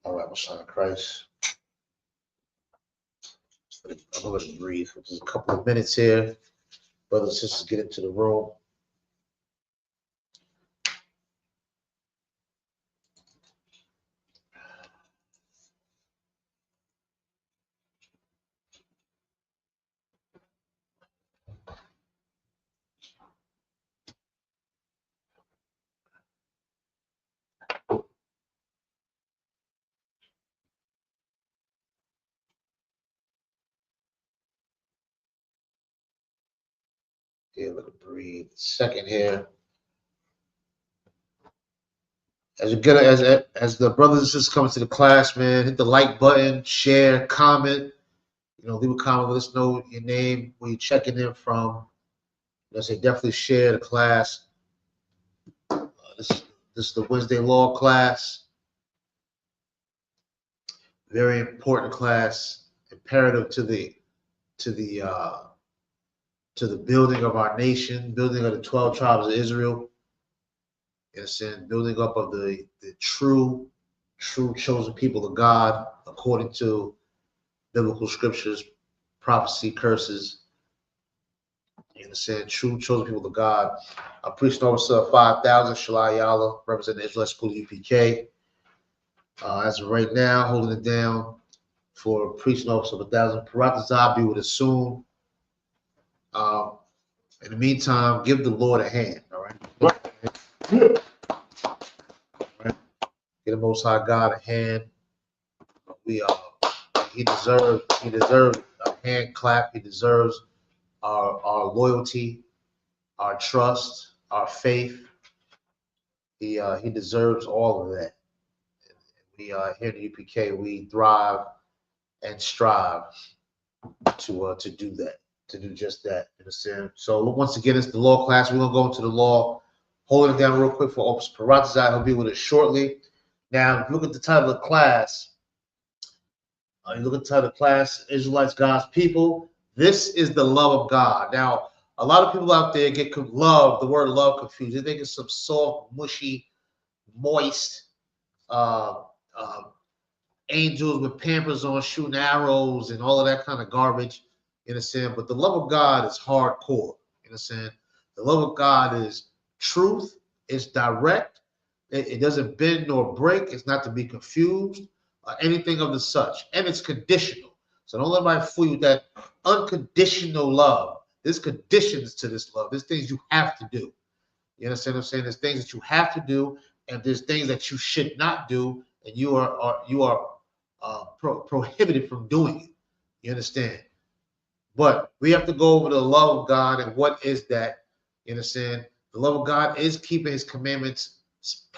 All right, my son of Christ. I'm going to breathe for just a couple of minutes here. Brothers and sisters, get into the room. Yeah, let it breathe. Second here. As you get as the brothers and sisters come into the class, man, hit the like button, share, comment. Leave a comment. Let us know your name, where you're checking in from. Let's say definitely share the class. This is the Wednesday law class. Very important class, imperative to the building of our nation, building of the 12 tribes of Israel. In a sense, building up of the true chosen people of God, according to biblical scriptures, prophecy, curses. In a sense, true chosen people of God. I'm preaching over 5,000, Shalai Yala, representing the Israelite School UPK. As of right now, holding it down for preaching office of 1,000. Paratazah be with us soon. In the meantime, give the Lord a hand, all right? Give the Most High God a hand. He deserves a hand clap. He deserves our loyalty, our trust, our faith. He deserves all of that. We here at the UPK, we thrive and strive to do that, to do just that, in a sense. So once again, it's the law class. We're gonna go into the law. Hold it down real quick for Opus Paratazai. He'll be with us shortly. Now, look at the title of the class. You look at the title of the class, Israelites, God's people. This is the love of God. Now, a lot of people out there get the word love confused. They think it's some soft, mushy, moist, uh, uh, angels with pampers on shooting arrows and all of that kind of garbage, in a sense. But the love of God is hardcore, in a sense. The love of God is truth. It's direct. It doesn't bend nor break. It's not to be confused, anything of the such. And it's conditional. So don't let anybody fool you with that unconditional love. There's conditions to this love. There's things you have to do. You understand what I'm saying? There's things that you have to do, and there's things that you should not do, and you are prohibited from doing it. You understand? But we have to go over the love of God and what is that. You understand? The love of God is keeping His commandments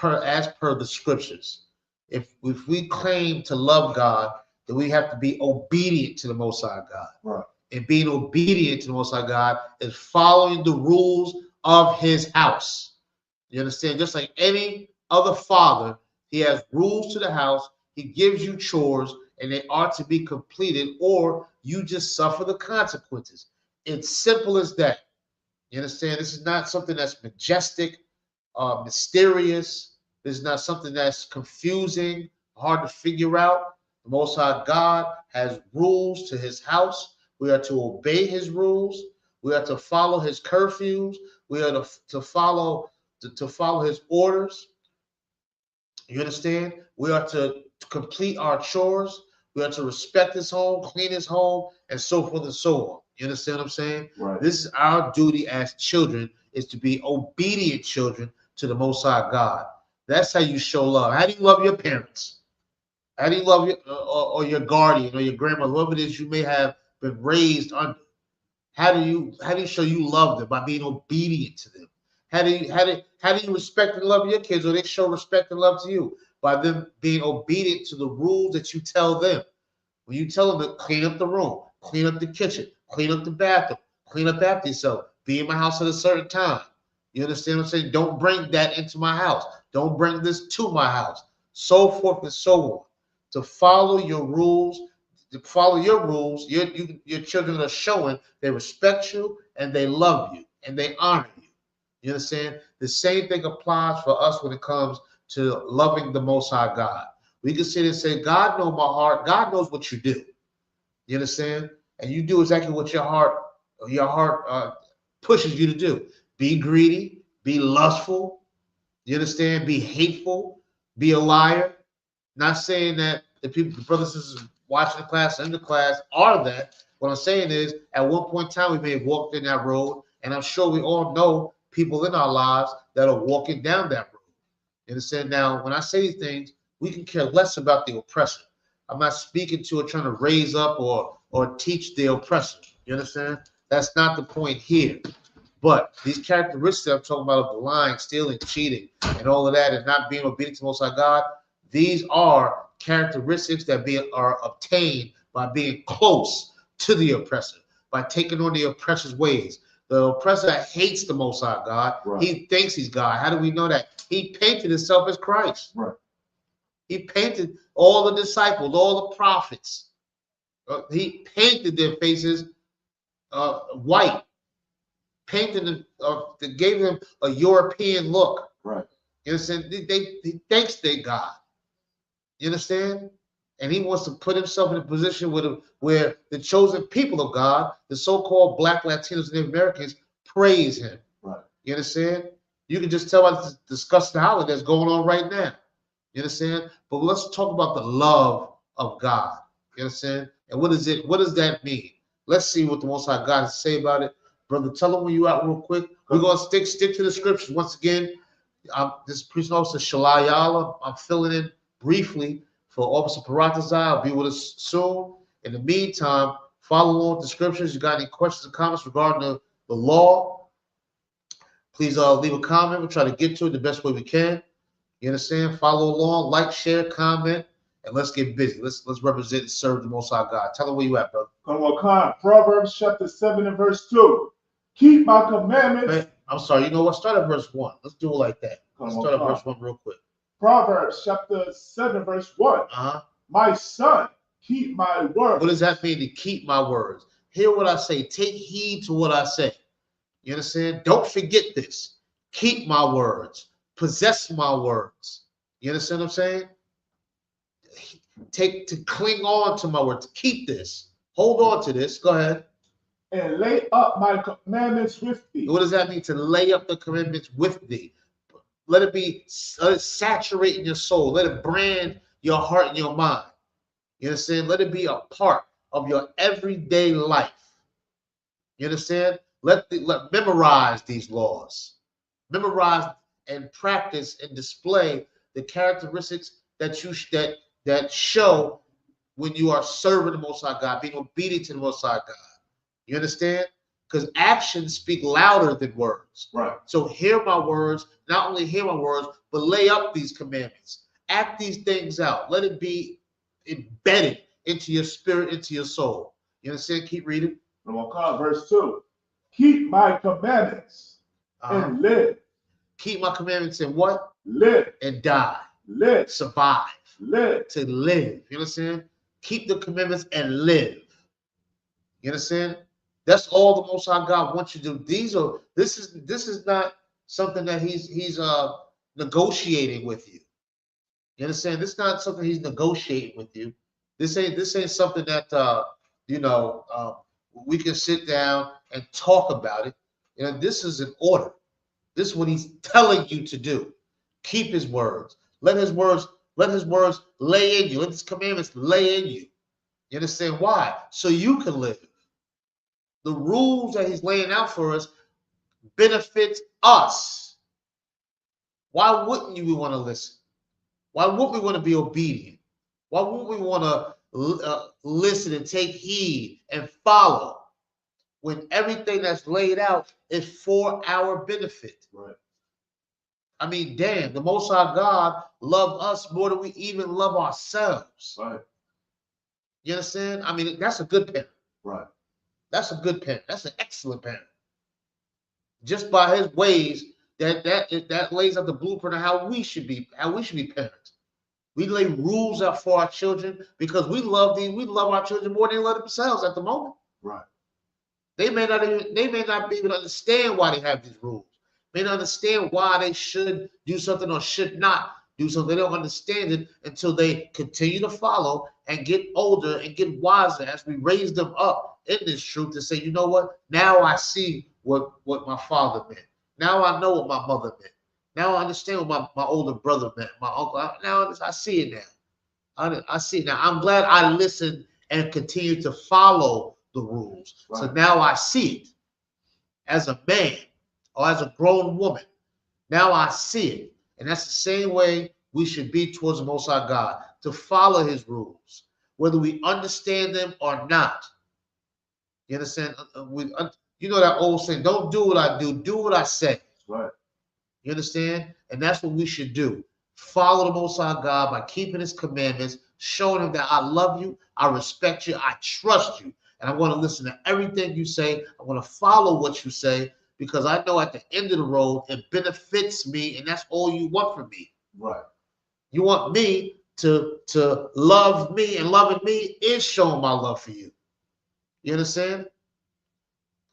as per the scriptures. If we claim to love God, then we have to be obedient to the Most High God. Right. And being obedient to the Most High God is following the rules of His house. You understand? Just like any other father, he has rules to the house. He gives you chores, and they are to be completed, or you just suffer the consequences. It's simple as that. You understand? This is not something that's majestic, mysterious. This is not something that's confusing, hard to figure out. The Most High God has rules to His house. We are to obey His rules. We are to follow His curfews. We are to follow His orders. You understand? We are to complete our chores. We are to respect His home, clean His home, and so forth and so on. You understand what I'm saying? Right. This is our duty as children, is to be obedient children to the Most High God. That's how you show love. How do you love your parents? How do you love your or your guardian or your grandmother, whoever it is you may have been raised under? How do you show you love them? By being obedient to them. How do you respect and love your kids, or they show respect and love to you? By them being obedient to the rules that you tell them. When you tell them to clean up the room, clean up the kitchen, clean up the bathroom, clean up after yourself, be in my house at a certain time. You understand what I'm saying? Don't bring that into my house. Don't bring this to my house. So forth and so on. To follow your rules, your children are showing they respect you and they love you and they honor you. You understand? The same thing applies for us when it comes to loving the Most High God. We can sit and say, God knows my heart. God knows what you do. You understand? And you do exactly what your heart pushes you to do. Be greedy, be lustful. You understand? Be hateful, be a liar. Not saying that the people, the brothers and sisters watching the class, in the class, are that. What I'm saying is, at one point in time, we may have walked in that road, and I'm sure we all know people in our lives that are walking down that road. You understand? Now, when I say these things, we can care less about the oppressor. I'm not speaking to or trying to raise up or teach the oppressor. You understand? That's not the point here. But these characteristics I'm talking about of the lying, stealing, cheating, and all of that, and not being obedient to Most High God, these are characteristics that are obtained by being close to the oppressor, by taking on the oppressor's ways. The oppressor hates the Most High God. Right. He thinks he's God. How do we know that? He painted himself as Christ. Right. He painted all the disciples, all the prophets. He painted their faces white. Painted them, that gave them a European look. Right. You understand? He thinks they're God. You understand? And he wants to put himself in a position where the chosen people of God, the so-called Black, Latinos, and Native Americans, praise him. Right. You understand? You can just tell by the disgusting holiday that's going on right now. You understand? But let's talk about the love of God. You understand? And what is it? What does that mean? Let's see what the Most High God has to say about it. Brother, tell them when you out real quick. We're going to stick to the scriptures. Once again, this police officer, Shalayala, I'm filling in briefly for Officer Paratazai. I'll be with us soon. In the meantime, follow along with the scriptures. You got any questions or comments regarding the law, please leave a comment. We'll try to get to it the best way we can. You understand? Follow along, like, share, comment, and let's get busy. Let's represent and serve the Most High God. Tell them where you at, brother. Proverbs chapter 7 and verse 2. Keep my commandments. Man, I'm sorry. You know what? Start at verse 1. Let's do it like that. Let's start at verse 1 real quick. Proverbs chapter 7 verse 1. My son, keep my words. What does that mean, to keep my words? Hear what I say. Take heed to what I say. You understand? Don't forget this. Keep my words. Possess my words. You understand what I'm saying? Cling on to my words. Keep this. Hold on to this. Go ahead. And lay up my commandments with thee. What does that mean, to lay up the commandments with thee? Let it saturate in your soul. Let it brand your heart and your mind. You understand? Let it be a part of your everyday life. You understand? Let memorize these laws. Memorize and practice and display the characteristics that show when you are serving the Most High God, being obedient to the Most High God. You understand? Because actions speak louder than words. Right. So hear my words, not only hear my words, but lay up these commandments. Act these things out. Let it be embedded into your spirit, into your soul. You understand? Keep reading. Verse 2. Keep my commandments and live. Keep my commandments and what? Live. And die. Live. Survive. Live. To live. You understand? Keep the commandments and live. You understand? That's all the Most High God wants you to do. This is not something that he's negotiating with you. You understand? This is not something he's negotiating with you. This ain't something that we can sit down and talk about it. You know, this is an order. This is what he's telling you to do. Keep his words. Let his words lay in you. Let his commandments lay in you. You understand why? So you can live. The rules that he's laying out for us benefit us. Why wouldn't we want to listen? Why wouldn't we want to be obedient? Why wouldn't we want to listen and take heed and follow when everything that's laid out is for our benefit? Right. I mean, damn, the Most High God loved us more than we even love ourselves. Right. You understand? I mean, that's a good parent. Right. That's a good parent. That's an excellent parent. Just by his ways, that lays out the blueprint of how we should be parents. We lay rules out for our children because we love our children more than they love themselves at the moment. Right. They may not even understand why they have these rules. May not understand why they should do something or should not do something. They don't understand it until they continue to follow and get older and get wiser as we raise them up in this truth to say, you know what? Now I see what my father meant. Now I know what my mother meant. Now I understand what my older brother meant, my uncle. Now I see it now. I see it now. I'm glad I listened and continue to follow the rules. Right. So now I see it as a man or as a grown woman. Now I see it. And that's the same way we should be towards the Most High God, to follow his rules, whether we understand them or not. You understand? You know that old saying, don't do what I do what I say. Right. You understand? And that's what we should do. Follow the Most High God by keeping his commandments, showing him that I love you, I respect you, I trust you. And I want to listen to everything you say. I want to follow what you say, because I know at the end of the road, it benefits me, and that's all you want from me. Right. You want me to love me, and loving me is showing my love for you. You understand?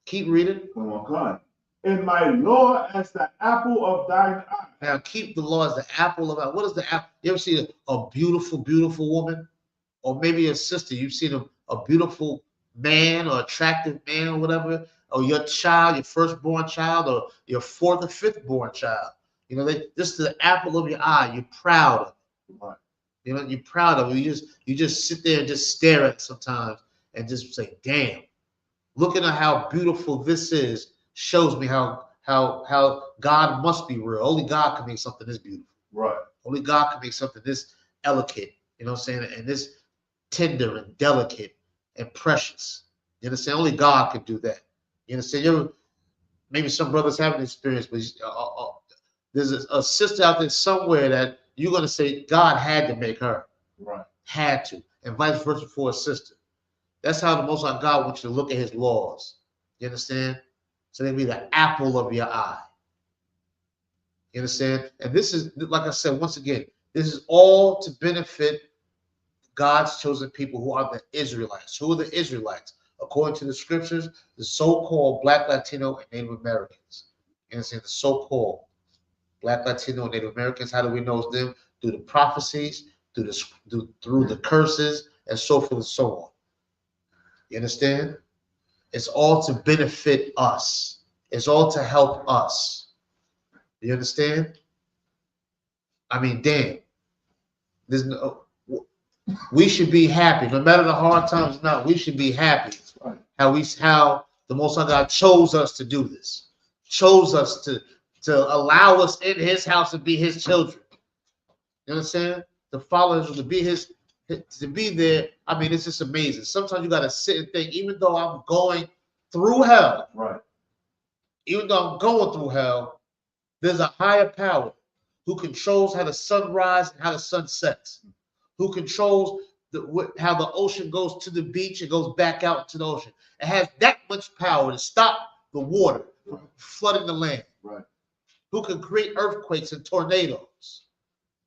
Keep reading. Come on, God. And my law as the apple of thine eye. Now keep the law as the apple of eye. What is the apple? You ever see a beautiful, beautiful woman? Or maybe a sister, you've seen a beautiful man or attractive man or whatever, or your child, your firstborn child, or your fourth or fifth born child. You know, this is the apple of your eye. You're proud of it. Right. You know, you're proud of it. You just sit there and just stare at it sometimes and just say, damn, looking at how beautiful this is shows me how God must be real. Only God can make something this beautiful. Right. Only God can make something this elegant, you know what I'm saying, and this tender and delicate and precious. You understand? Only God can do that. You understand? Maybe some brothers haven't experienced, but there's a sister out there somewhere that you're going to say God had to make her. Right. Had to. And vice versa for a sister. That's how the Most High God wants you to look at his laws. You understand? So they be the apple of your eye. You understand? And this is, like I said, once again, this is all to benefit God's chosen people, who are the Israelites. Who are the Israelites? According to the scriptures, the so-called Black, Latino, and Native Americans. You understand? The so-called Black, Latino, and Native Americans. How do we know them? Through the prophecies, through the curses, and so forth and so on. You understand? It's all to benefit us. It's all to help us. You understand? I mean, damn. There's no. We should be happy, no matter the hard times or not. We should be happy. Right. How the Most High God chose us to do this, chose us to allow us in His house and be His children. You understand? To follow Him, to be there. I mean, it's just amazing. Sometimes you got to sit and think. Even though I'm going through hell, right? Even though I'm going through hell, there's a higher power who controls how the sun rises and how the sun sets. Who controls how the ocean goes to the beach and goes back out to the ocean. It has that much power to stop the water from flooding the land. Right. Who can create earthquakes and tornadoes.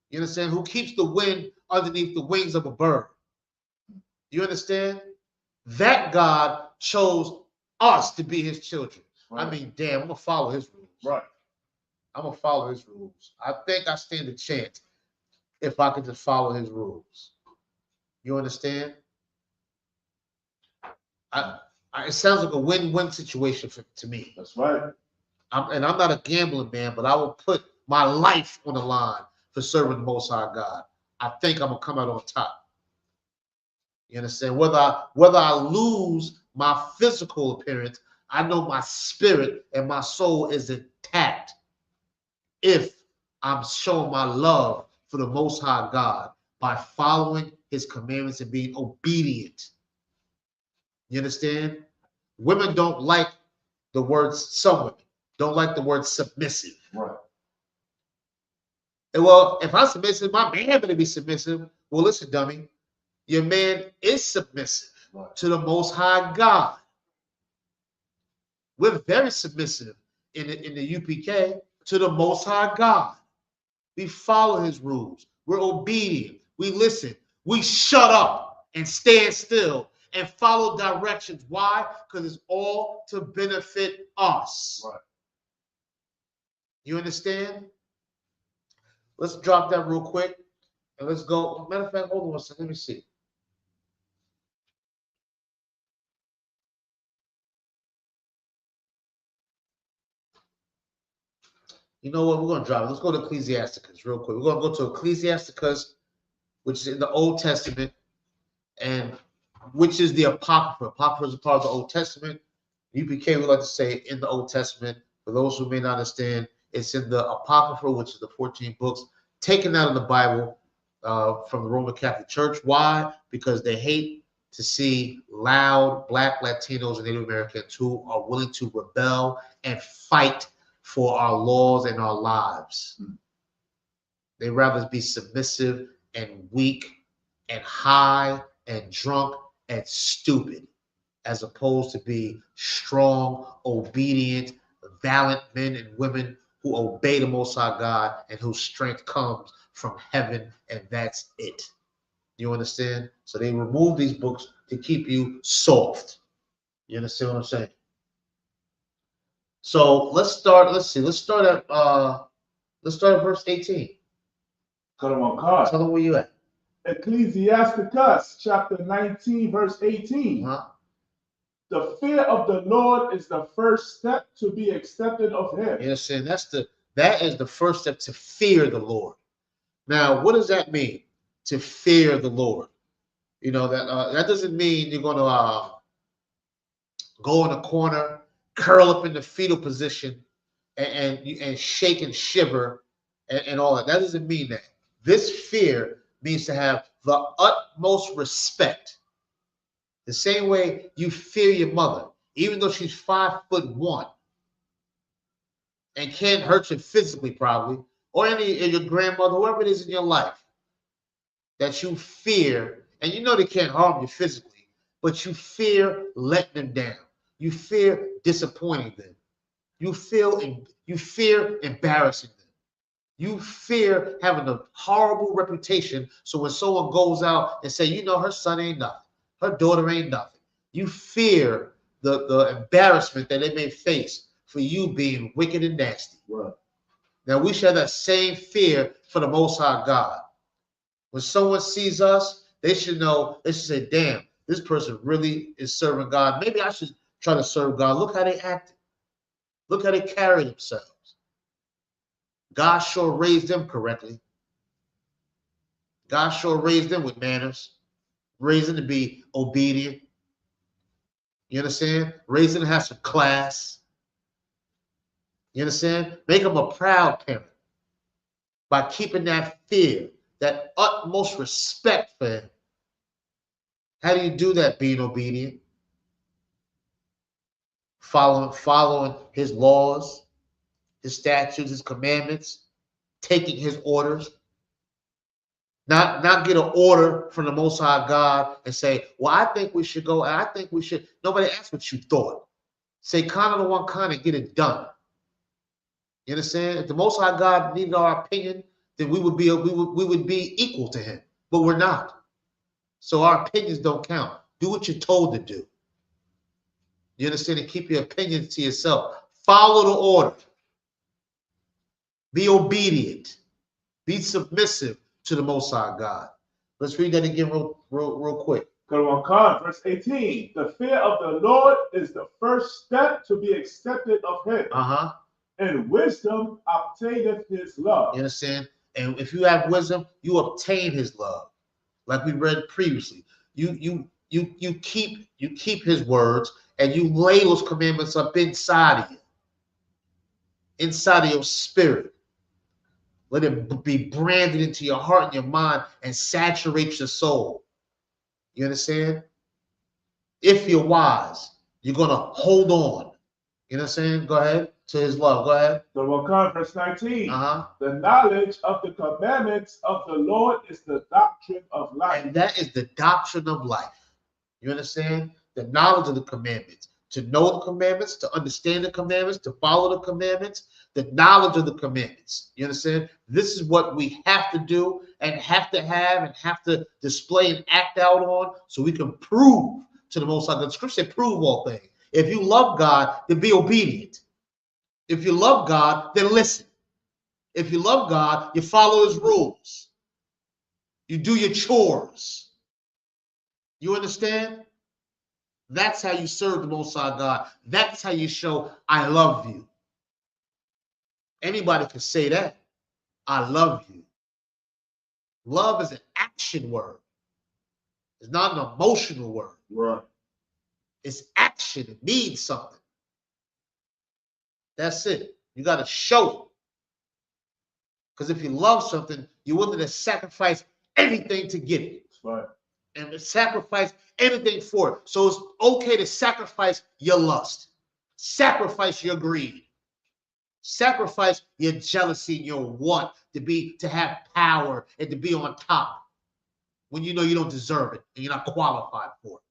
You understand? Who keeps the wind underneath the wings of a bird. You understand? That God chose us to be his children. Right. I mean, damn, I'm going to follow his rules. Right. I'm going to follow his rules. I think I stand a chance if I could just follow his rules. You understand? It sounds like a win-win situation to me. That's right. I'm not a gambling man, but I will put my life on the line for serving the Most High God. I think I'm gonna come out on top. You understand? Whether I lose my physical appearance, I know my spirit and my soul is intact if I'm showing my love for the Most High God by following his commandments and being obedient. You understand? Women don't like the word, some women don't like the word submissive. Right. And well, if I'm submissive, my man better be submissive. Well, listen, dummy, your man is submissive to the Most High God. We're very submissive in the UPK to the Most High God. We follow his rules. We're obedient. We listen. We shut up and stand still and follow directions. Why? Because it's all to benefit us. Right. You understand? Let's drop that real quick and let's go. Matter of fact, hold on one second. Let me see. You know what? We're going to drop it. Let's go to Ecclesiasticus real quick. We're going to go to Ecclesiasticus, which is in the Old Testament, and which is the Apocrypha. Apocrypha is a part of the Old Testament. UPK would like to say in the Old Testament. For those who may not understand, it's in the Apocrypha, which is the 14 books taken out of the Bible from the Roman Catholic Church. Why? Because they hate to see loud Black, Latinos, and Native Americans who are willing to rebel and fight for our laws and our lives. They rather be submissive and weak and high and drunk and stupid, as opposed to be strong, obedient, valiant men and women who obey the Most High God and whose strength comes from heaven, and that's it. You understand? So they remove these books to keep you soft. You understand what I'm saying? So let's start. Let's see. Let's start at verse 18. Tell them where you at. Ecclesiasticus chapter 19, verse 18. The fear of the Lord is the first step to be accepted of him. You understand? That is the first step, to fear the Lord. Now, what does that mean? To fear the Lord. You know, that doesn't mean you're going to go in a corner, curl up in the fetal position, and shake and shiver and all that. That doesn't mean that. This fear means to have the utmost respect. The same way you fear your mother, even though she's 5'1" and can't hurt you physically, probably, or any of your grandmother, whoever it is in your life that you fear, and you know they can't harm you physically, but you fear letting them down. You fear disappointing them. You fear embarrassing them. You fear having a horrible reputation. So when someone goes out and say, you know, her son ain't nothing, her daughter ain't nothing, you fear the embarrassment that they may face for you being wicked and nasty. Right. Now we should have that same fear for the Most High God. When someone sees us, they should know, they should say, damn, this person really is serving God. Maybe I should try to serve God. Look how they acted. Look how they carry themselves. God sure raised them correctly. God sure raised them with manners. Raised them to be obedient. You understand? Raised them to have some class. You understand? Make them a proud parent by keeping that fear, that utmost respect for him. How do you do that? Being obedient. Following his laws, his statutes, his commandments, taking his orders. Not get an order from the Most High God and say, well, I think we should go, and I think we should. Nobody asked what you thought. Say, kind of the one kind and get it done. You understand? If the Most High God needed our opinion, then we would be equal to him. But we're not. So our opinions don't count. Do what you're told to do. You understand? And keep your opinions to yourself. Follow the order. Be obedient. Be submissive to the Most High God. Let's read that again real quick. Verse 18. The fear of the Lord is the first step to be accepted of him. And wisdom obtaineth his love. You understand? And if you have wisdom, you obtain his love. Like we read previously. You keep his words, and you lay those commandments up inside of you. Inside of your spirit. Let it be branded into your heart and your mind and saturate your soul. You understand? If you're wise, you're going to hold on. You know what I'm saying? Go ahead. To his love. Go ahead. Verse 19. The knowledge of the commandments of the Lord is the doctrine of life. And that is the doctrine of life. You understand? The knowledge of the commandments. To know the commandments, to understand the commandments, to follow the commandments, the knowledge of the commandments. You understand? This is what we have to do and have to display and act out on so we can prove to the Most High God. The scripture said, prove all things. If you love God, then be obedient. If you love God, then listen. If you love God, you follow his rules. You do your chores. You understand? That's how you serve the Most High God. That's how you show I love you. Anybody can say that. I love you. Love is an action word. It's not an emotional word. Right. It's action. It means something. That's it. You got to show it. Because if you love something, you're willing to sacrifice anything to get it. Right. And sacrifice anything for it. So it's okay to sacrifice your lust. Sacrifice your greed. Sacrifice your jealousy and your want to have power and to be on top when you know you don't deserve it and you're not qualified for it.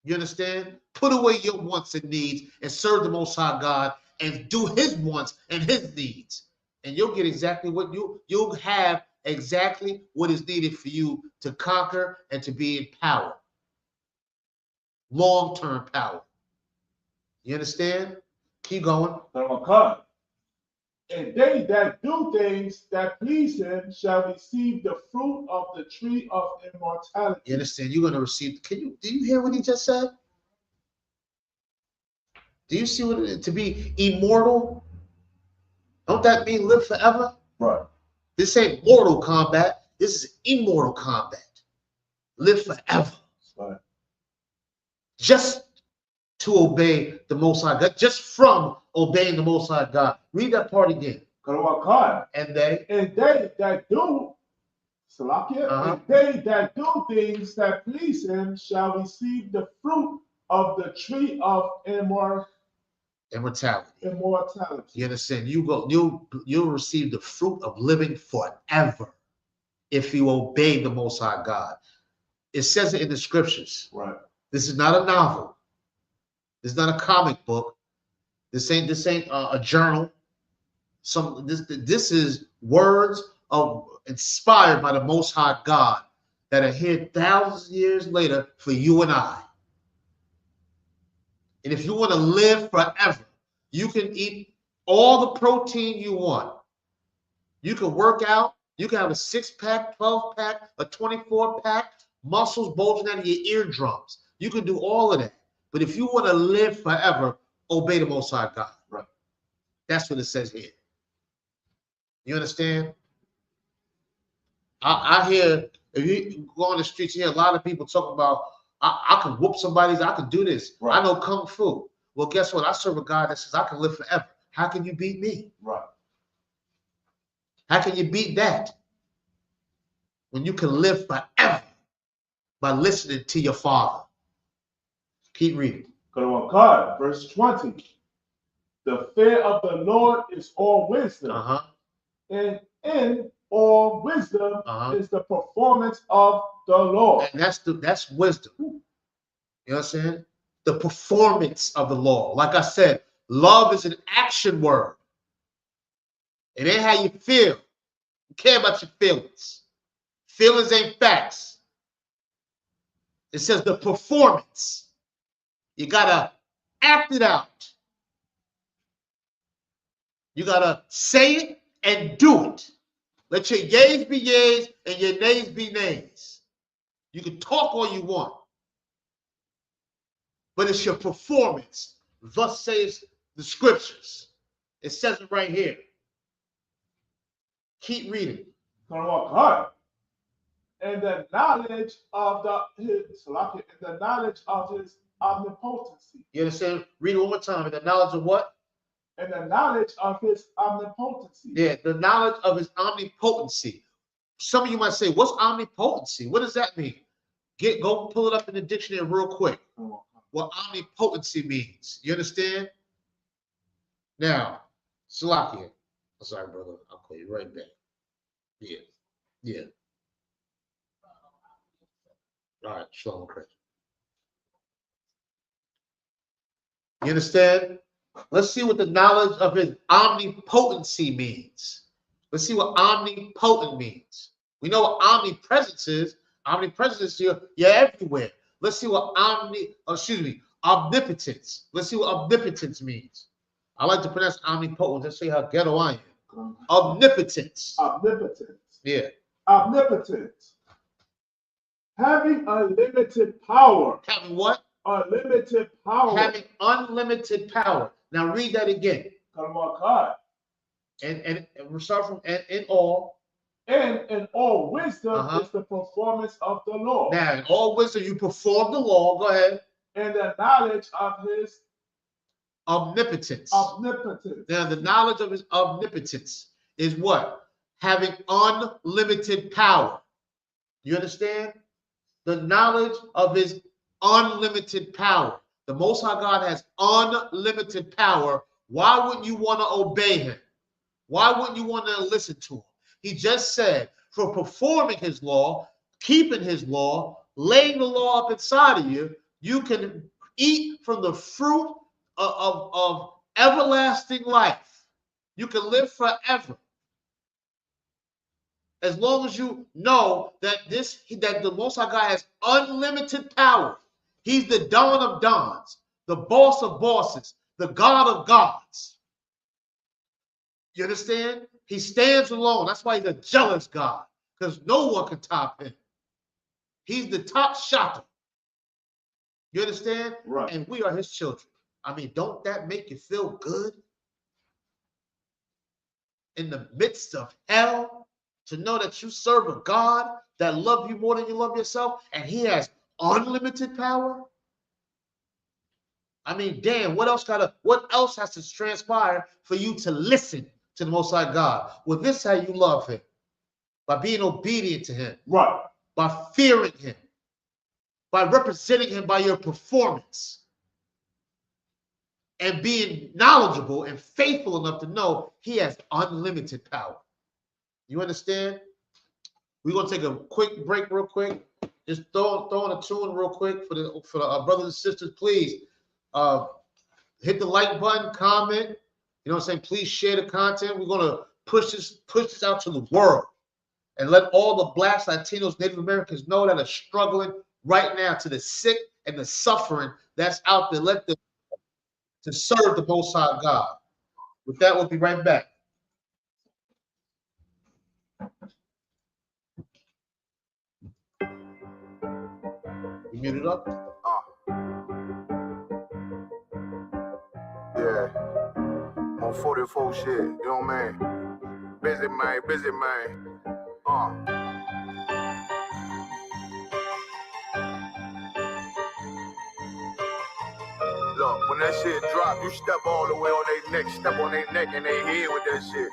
You understand? Put away your wants and needs and serve the Most High God and do his wants and his needs. And you'll get exactly what you'll have exactly what is needed for you to conquer and to be in power. Long-term power. You understand? Keep going. And they that do things that please him shall receive the fruit of the tree of immortality. You understand? You're going to receive. Do you hear what he just said? Do you see what it is to be immortal? Don't that mean live forever? Right. This ain't mortal combat. This is immortal combat. Live forever. Right. Just to obey the Most High God. Just from obeying the Most High God. Read that part again. And they that do, and they that do things that please him shall receive the fruit of the tree of immortality. You understand? You'll receive the fruit of living forever if you obey the Most High God. It says it in the scriptures. Right. This is not a novel. This is not a comic book. This ain't a journal. This is words inspired by the Most High God that are here thousands of years later for you and I. And if you want to live forever, you can eat all the protein you want. You can work out. You can have a 6-pack, 12-pack, a 24-pack, muscles bulging out of your eardrums. You can do all of that. But if you want to live forever, obey the Most High God. Right. That's what it says here. You understand? I hear, if you go on the streets, you hear a lot of people talking about, I can whoop somebody's, I can do this. Right. I know Kung Fu. Well, guess what? I serve a God that says I can live forever. How can you beat me? Right. How can you beat that? When you can live forever by listening to your Father. Keep reading. God, verse 20. The fear of the Lord is all wisdom. And in all wisdom is the performance of the Lord. And that's wisdom. You know what I'm saying? The performance of the law. Like I said, love is an action word. It ain't how you feel. You care about your feelings. Feelings ain't facts. It says the performance. You gotta act it out. You gotta say it and do it. Let your yays be yays and your nays be nays. You can talk all you want, but it's your performance. Thus says the scriptures. It says it right here. Keep reading. And the knowledge of his omnipotency. You understand? Read it one more time. And the knowledge of what? And the knowledge of his omnipotency. Yeah, the knowledge of his omnipotency. Some of you might say, what's omnipotency? What does that mean? Go pull it up in the dictionary real quick. What omnipotency means. You understand? Now, Salakia. I'm sorry, brother. I'll call you right back. Yeah. All right, Shalom, Chris. You understand? Let's see what the knowledge of his omnipotency means. Let's see what omnipotent means. We know what omnipresence is. Omnipresence is you're everywhere. Let's see what omnipotence. Let's see what omnipotence means. I like to pronounce omnipotent. Let's see how ghetto I am. Omnipotence. Omnipotence. Yeah. Omnipotence. Having unlimited power. Having what? Unlimited power. Having unlimited power. Now read that again. Come on, God. And we'll start from and in all. And in all wisdom is the performance of the law. Now, in all wisdom, you perform the law. Go ahead. And the knowledge of his omnipotence. Omnipotence. Now, the knowledge of his omnipotence is what? Having unlimited power. You understand? The knowledge of his unlimited power. The Most High God has unlimited power. Why wouldn't you want to obey him? Why wouldn't you want to listen to him? He just said, for performing his law, keeping his law, laying the law up inside of you, you can eat from the fruit of everlasting life. You can live forever. As long as you know that the Most High God has unlimited power. He's the Don of Dons, the boss of bosses, the God of gods. You understand? He stands alone. That's why he's a jealous God, because no one can top him. He's the top shotter. You understand? Right. And we are his children. I mean, don't that make you feel good? In the midst of hell, to know that you serve a God that loves you more than you love yourself, and he has unlimited power? I mean, damn, what else has to transpire for you to listen to the Most High God? Well, this is how you love him. By being obedient to him. Right. By fearing him. By representing him by your performance. And being knowledgeable and faithful enough to know he has unlimited power. You understand? We're going to take a quick break real quick. Just throw in a tune real quick for the brothers and sisters. Please hit the like button, comment. You know what I'm saying? Please share the content. We're going to push this out to the world and let all the Blacks, Latinos, Native Americans know that are struggling right now, to the sick and the suffering that's out there. Let them to serve the Most High God. With that, we'll be right back. You muted up? Yeah. On 44 shit, you know what I mean? Busy man. Look, when that shit drop, you step all the way on their neck, step on their neck and they head with that shit.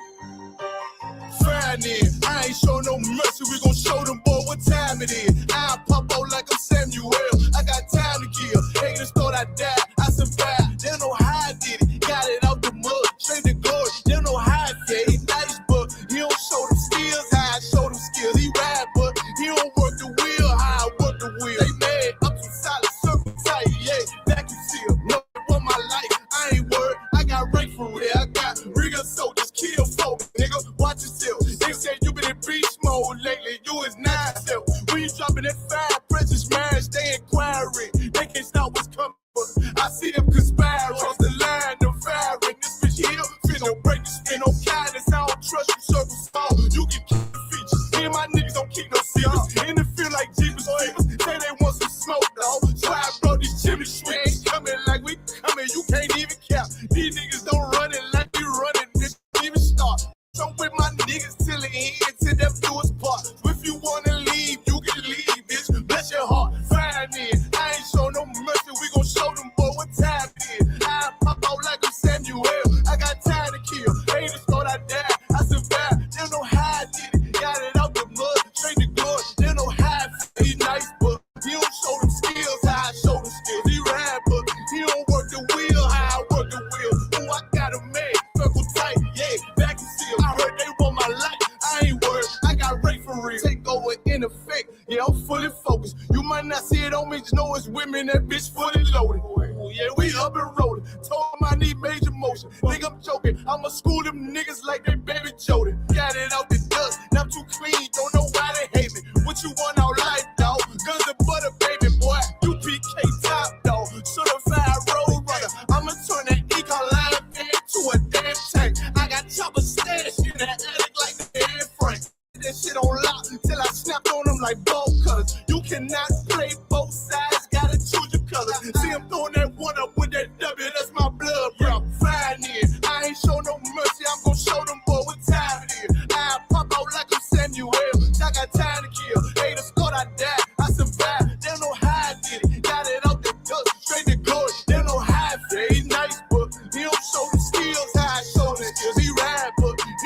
Fine in, I ain't show no mercy, we gon' show them boy what time it is. I pop out like I'm Samuel, I got time to kill. Haters thought I died, I survived. They don't know how I did it, got it out the mud, straight to glory. They don't know how I did it, nice, but he don't show them skills, how I show them skills. He ride, but he don't work the wheel, how I work the wheel. They mad, I'm too solid, circle tight, yeah, vacuum seal. No, for my life, I ain't worried, I got rank for real, I got rigor soldiers, kill folk, nigga, watch yourself. They say you been in beast mode lately, you is not yourself. When you dropping that fire, precious marriage, they inquiring. They can't stop what's coming, but I see them conspiring. Cross the line, them firing. This bitch here, finna break the skin. No kindness, I don't trust you, circle small. You can keep the features. Me and my niggas don't keep no secrets. In the feel like Jeepers Creepers, say they want some smoke, dog. So I brought these chimney sweeps. Coming like we coming, you can't even cap. These niggas don't run it like we running, this even start. So with my niggas till the end, till them do us part. If you wanna leave, you can leave, bitch. Bless your heart, fine in. I ain't show no mercy, we gon' show them boy what time it is. I pop out like I'm Samuel, I got time to kill. Haters thought I died, I survived. They don't know how I did it, got it out the mud, straight to glory. They don't know how I feel. He nice, but he don't show them skills, how I show them skills. He ride, but he don't work the wheel, how I work the wheel. Ooh, I got a man, circle tight, yeah, vacuum seal. I heard they want my life, I ain't worried, I got rate for real. Take over in effect, yeah, I'm fully focused. You might not see it on me, just know it's women, that bitch fully loaded. Ooh, yeah, we up and rolling. Told them I need major motion. Think I'm joking, I'ma school them niggas like they baby Jody. Got it out the dust, now I'm too clean, don't know why they hate me. What you want out life, dog? Guns and butter, baby boy. UPK top, dog. Certified road runner. I'ma turn that econ line into a damn tank. I got chopper stash in that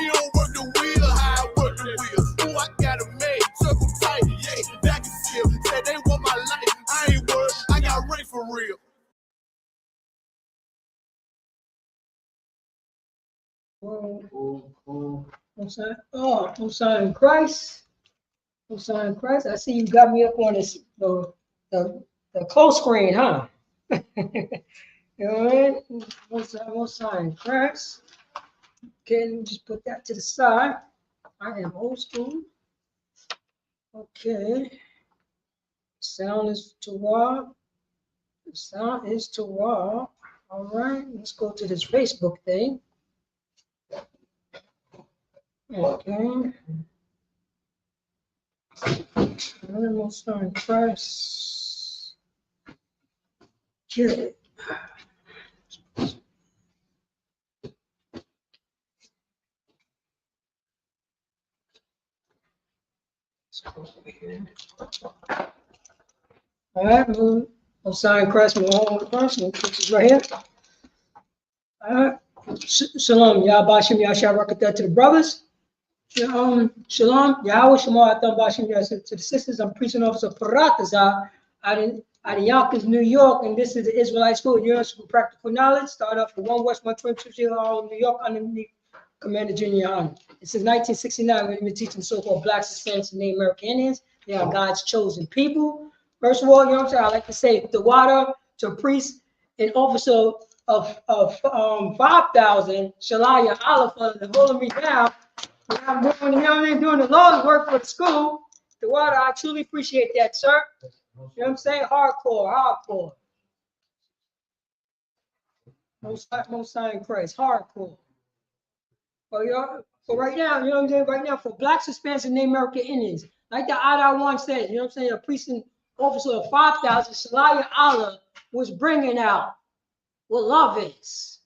He don't work the wheel, how I work the wheel. Ooh, I got a maid, circle tight, yeah, back and seal. Said they want my life, I ain't worried, I got rain for real. I'm sorry, Christ. I'm sorry, Christ. I see you got me up on this the close screen, huh? You know what I mean? Most sign Christ. Okay, just put that to the side. I am old school. Okay. Sound is to walk. The sound is to walk. All right, let's go to this Facebook thing. Okay. Most sign Christ. Okay. All right, I'm sign Christ, my own person, which is right here. All right. Shalom, Yahbashim Yashar Rakatat to the brothers. Shalom, Yahweh Shema Atam Bashim Yashar to the sisters. I'm preaching officer Parataza out in Yonkers, New York, and this is the Israelite School of University Practical Knowledge. Start off with 1 West 122 New York underneath Commander Junior Honor. Since 1969, we've been teaching so-called Blacks, Hispanics, and Native American Indians. They are God's chosen people. First of all, you know what I'm saying? I like to say the water to priest and officer of 5,000, Shalaya Allah for holding me down. When I'm doing, you know what I mean, doing the Lord's work for the school. The water, I truly appreciate that, sir. You know what I'm saying? Hardcore. Most sign Christ, hardcore. But right now, you know what I'm saying? Right now, for Blacks, Hispanics, and Native American Indians, like the Ada one says, you know what I'm saying? A priest and officer of 5,000, Shalaya Allah was bringing out what love is.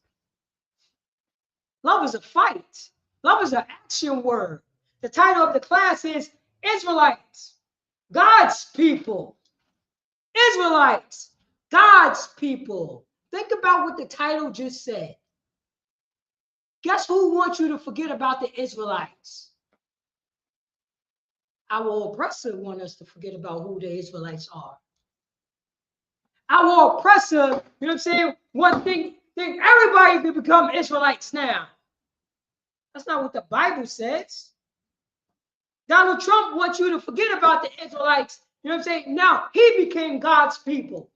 Love is a fight. Love is an action word. The title of the class is Israelites, God's people. Israelites, God's people. Think about what the title just said. Guess who wants you to forget about the Israelites? Our oppressor wants us to forget about who the Israelites are. Our oppressor, you know what I'm saying, think everybody can become Israelites now. That's not what the Bible says. Donald Trump wants you to forget about the Israelites. You know what I'm saying? Now he became God's people.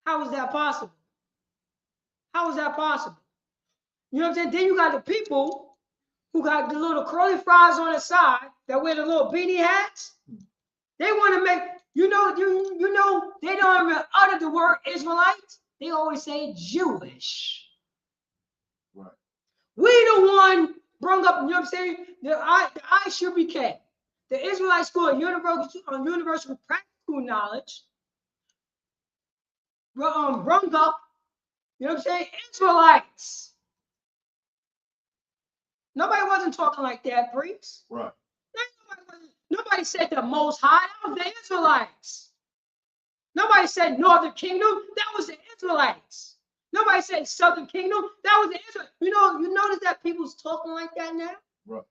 How is that possible? How is that possible? You know what I'm saying? Then you got the people who got the little curly fries on the side that wear the little beanie hats. They want to make, you know, they don't even utter the word Israelites. They always say Jewish. Right. We the one brought up, you know what I'm saying? The ISUPK, the Israelite School of Universal Practical Knowledge, brought up, you know what I'm saying, Israelites. Nobody wasn't talking like that, priest. Right. Nobody said the Most High. That was the Israelites. Nobody said Northern Kingdom. That was the Israelites. Nobody said Southern Kingdom. That was the Israelites. You notice that people's talking like that now? Right.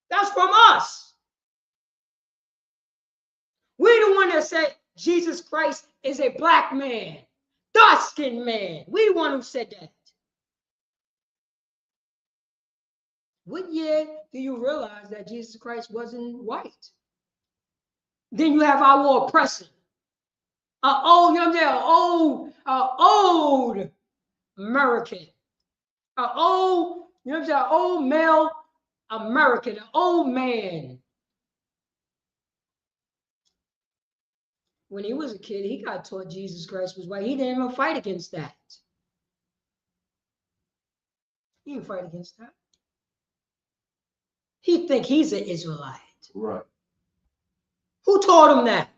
That's from us. We the one that said Jesus Christ is a black man, dark-skinned man. We the one who said that. What year do you realize that Jesus Christ wasn't white? Then you have our oppressor. Old American. Old male American, an old man. When he was a kid, he got taught Jesus Christ was white. He didn't even fight against that. He didn't fight against that. He think he's an Israelite. Right. Who taught him that?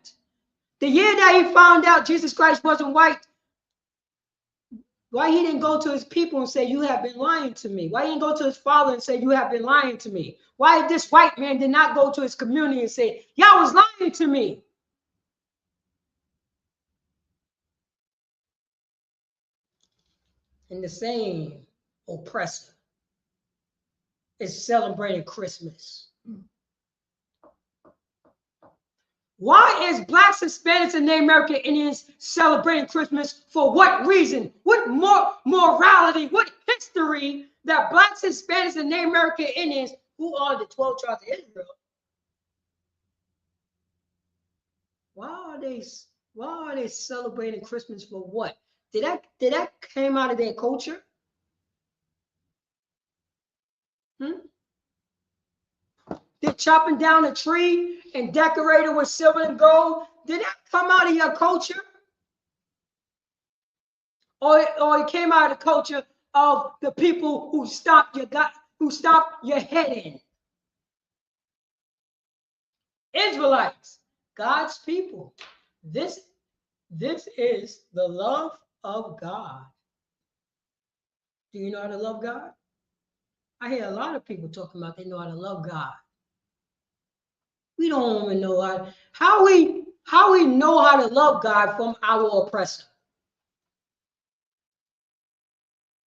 The year that he found out Jesus Christ wasn't white, why he didn't go to his people and say, you have been lying to me? Why he didn't go to his father and say, you have been lying to me? Why this white man did not go to his community and say, y'all was lying to me? And the same oppressor is celebrating Christmas? Why is Blacks, Hispanics, and Native American Indians celebrating Christmas? For what reason? What morality, what history that Blacks, Hispanics, and Native American Indians, who are the 12 tribes of Israel, why are they celebrating Christmas for what? Did that came out of their culture? Did chopping down a tree and decorating with silver and gold, did that come out of your culture? Or it came out of the culture of the people who stopped your head in? Israelites, God's people. This is the love of God. Do you know how to love God? I hear a lot of people talking about they know how to love God. We don't even know how we know how to love God from our oppressor.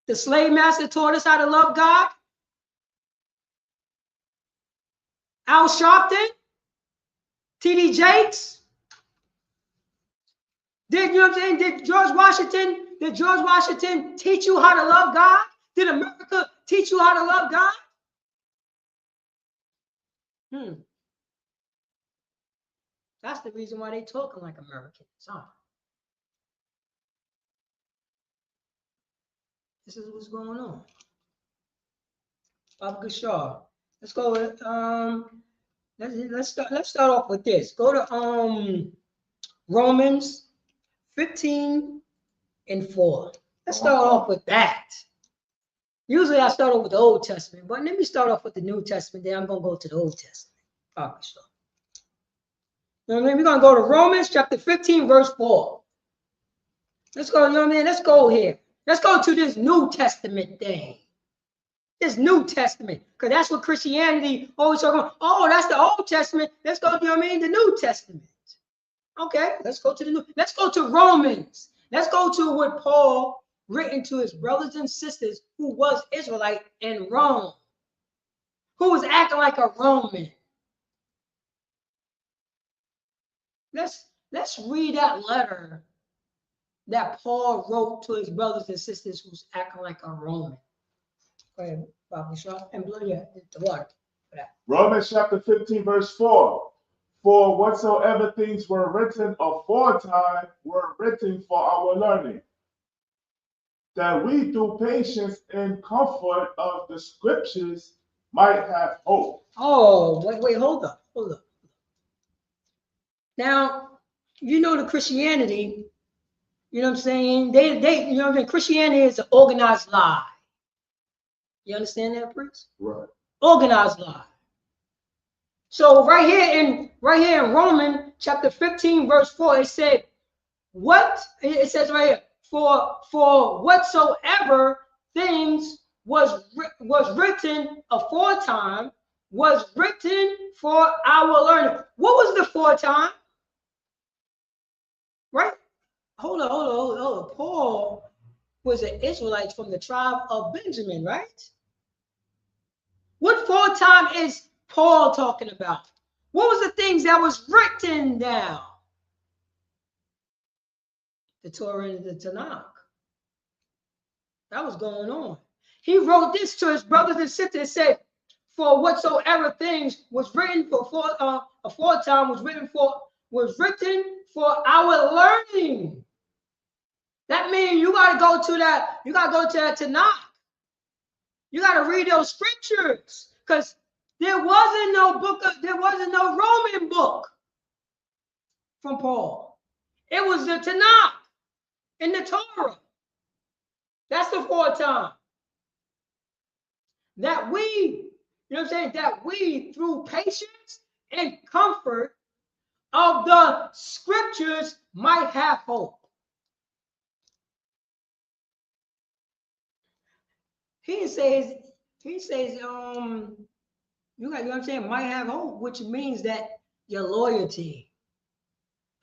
The slave master taught us how to love God. Al Sharpton, T.D. Jakes. Did George Washington teach you how to love God? Did America teach you how to love God? That's the reason why they talking like Americans, huh? This is what's going on. Baba Gashar. Let's go with let's start off with this. Go to Romans 15:4. Let's start off with that. Usually I start off with the Old Testament, but let me start off with the New Testament, then I'm gonna go to the Old Testament. Baba Gashar. You know what I mean? We're gonna go to Romans chapter 15, verse 4. Let's go, you know what I mean? Let's go here. Let's go to this New Testament thing. This New Testament, because that's what Christianity always talking about. Oh, that's the Old Testament. Let's go, you know what I mean? The New Testament. Okay, let's go to the New. Let's go to Romans. Let's go to what Paul written to his brothers and sisters who was Israelite in Rome, who was acting like a Roman. Let's read that letter that Paul wrote to his brothers and sisters who's acting like a Roman. Go ahead, Bobby Shaw, and blow the water for that. Romans chapter 15, verse 4. For whatsoever things were written aforetime were written for our learning, that we through patience and comfort of the scriptures might have hope. Oh, wait, hold up. Now, you know the Christianity, you know what I'm saying? They you know what I mean? Christianity is an organized lie. You understand that, priest? Right. Organized lie. So right here in Romans chapter 15, verse 4, it said, it says right here, for whatsoever things was written aforetime was written for our learning. What was the aforetime? Right? Hold on. Paul was an Israelite from the tribe of Benjamin, right? What aforetime is Paul talking about? What was the things that was written down? The Torah and the Tanakh. That was going on. He wrote this to his brothers and sisters and said, for whatsoever things was written aforetime was written for our learning. That means you gotta go to that Tanakh. You gotta read those scriptures, because there wasn't no Roman book from Paul. It was the Tanakh in the Torah. That's the aforetime. That we, you know what I'm saying? That we, through patience and comfort of the scriptures, might have hope. He says, you got, you know what I'm saying, might have hope, which means that your loyalty.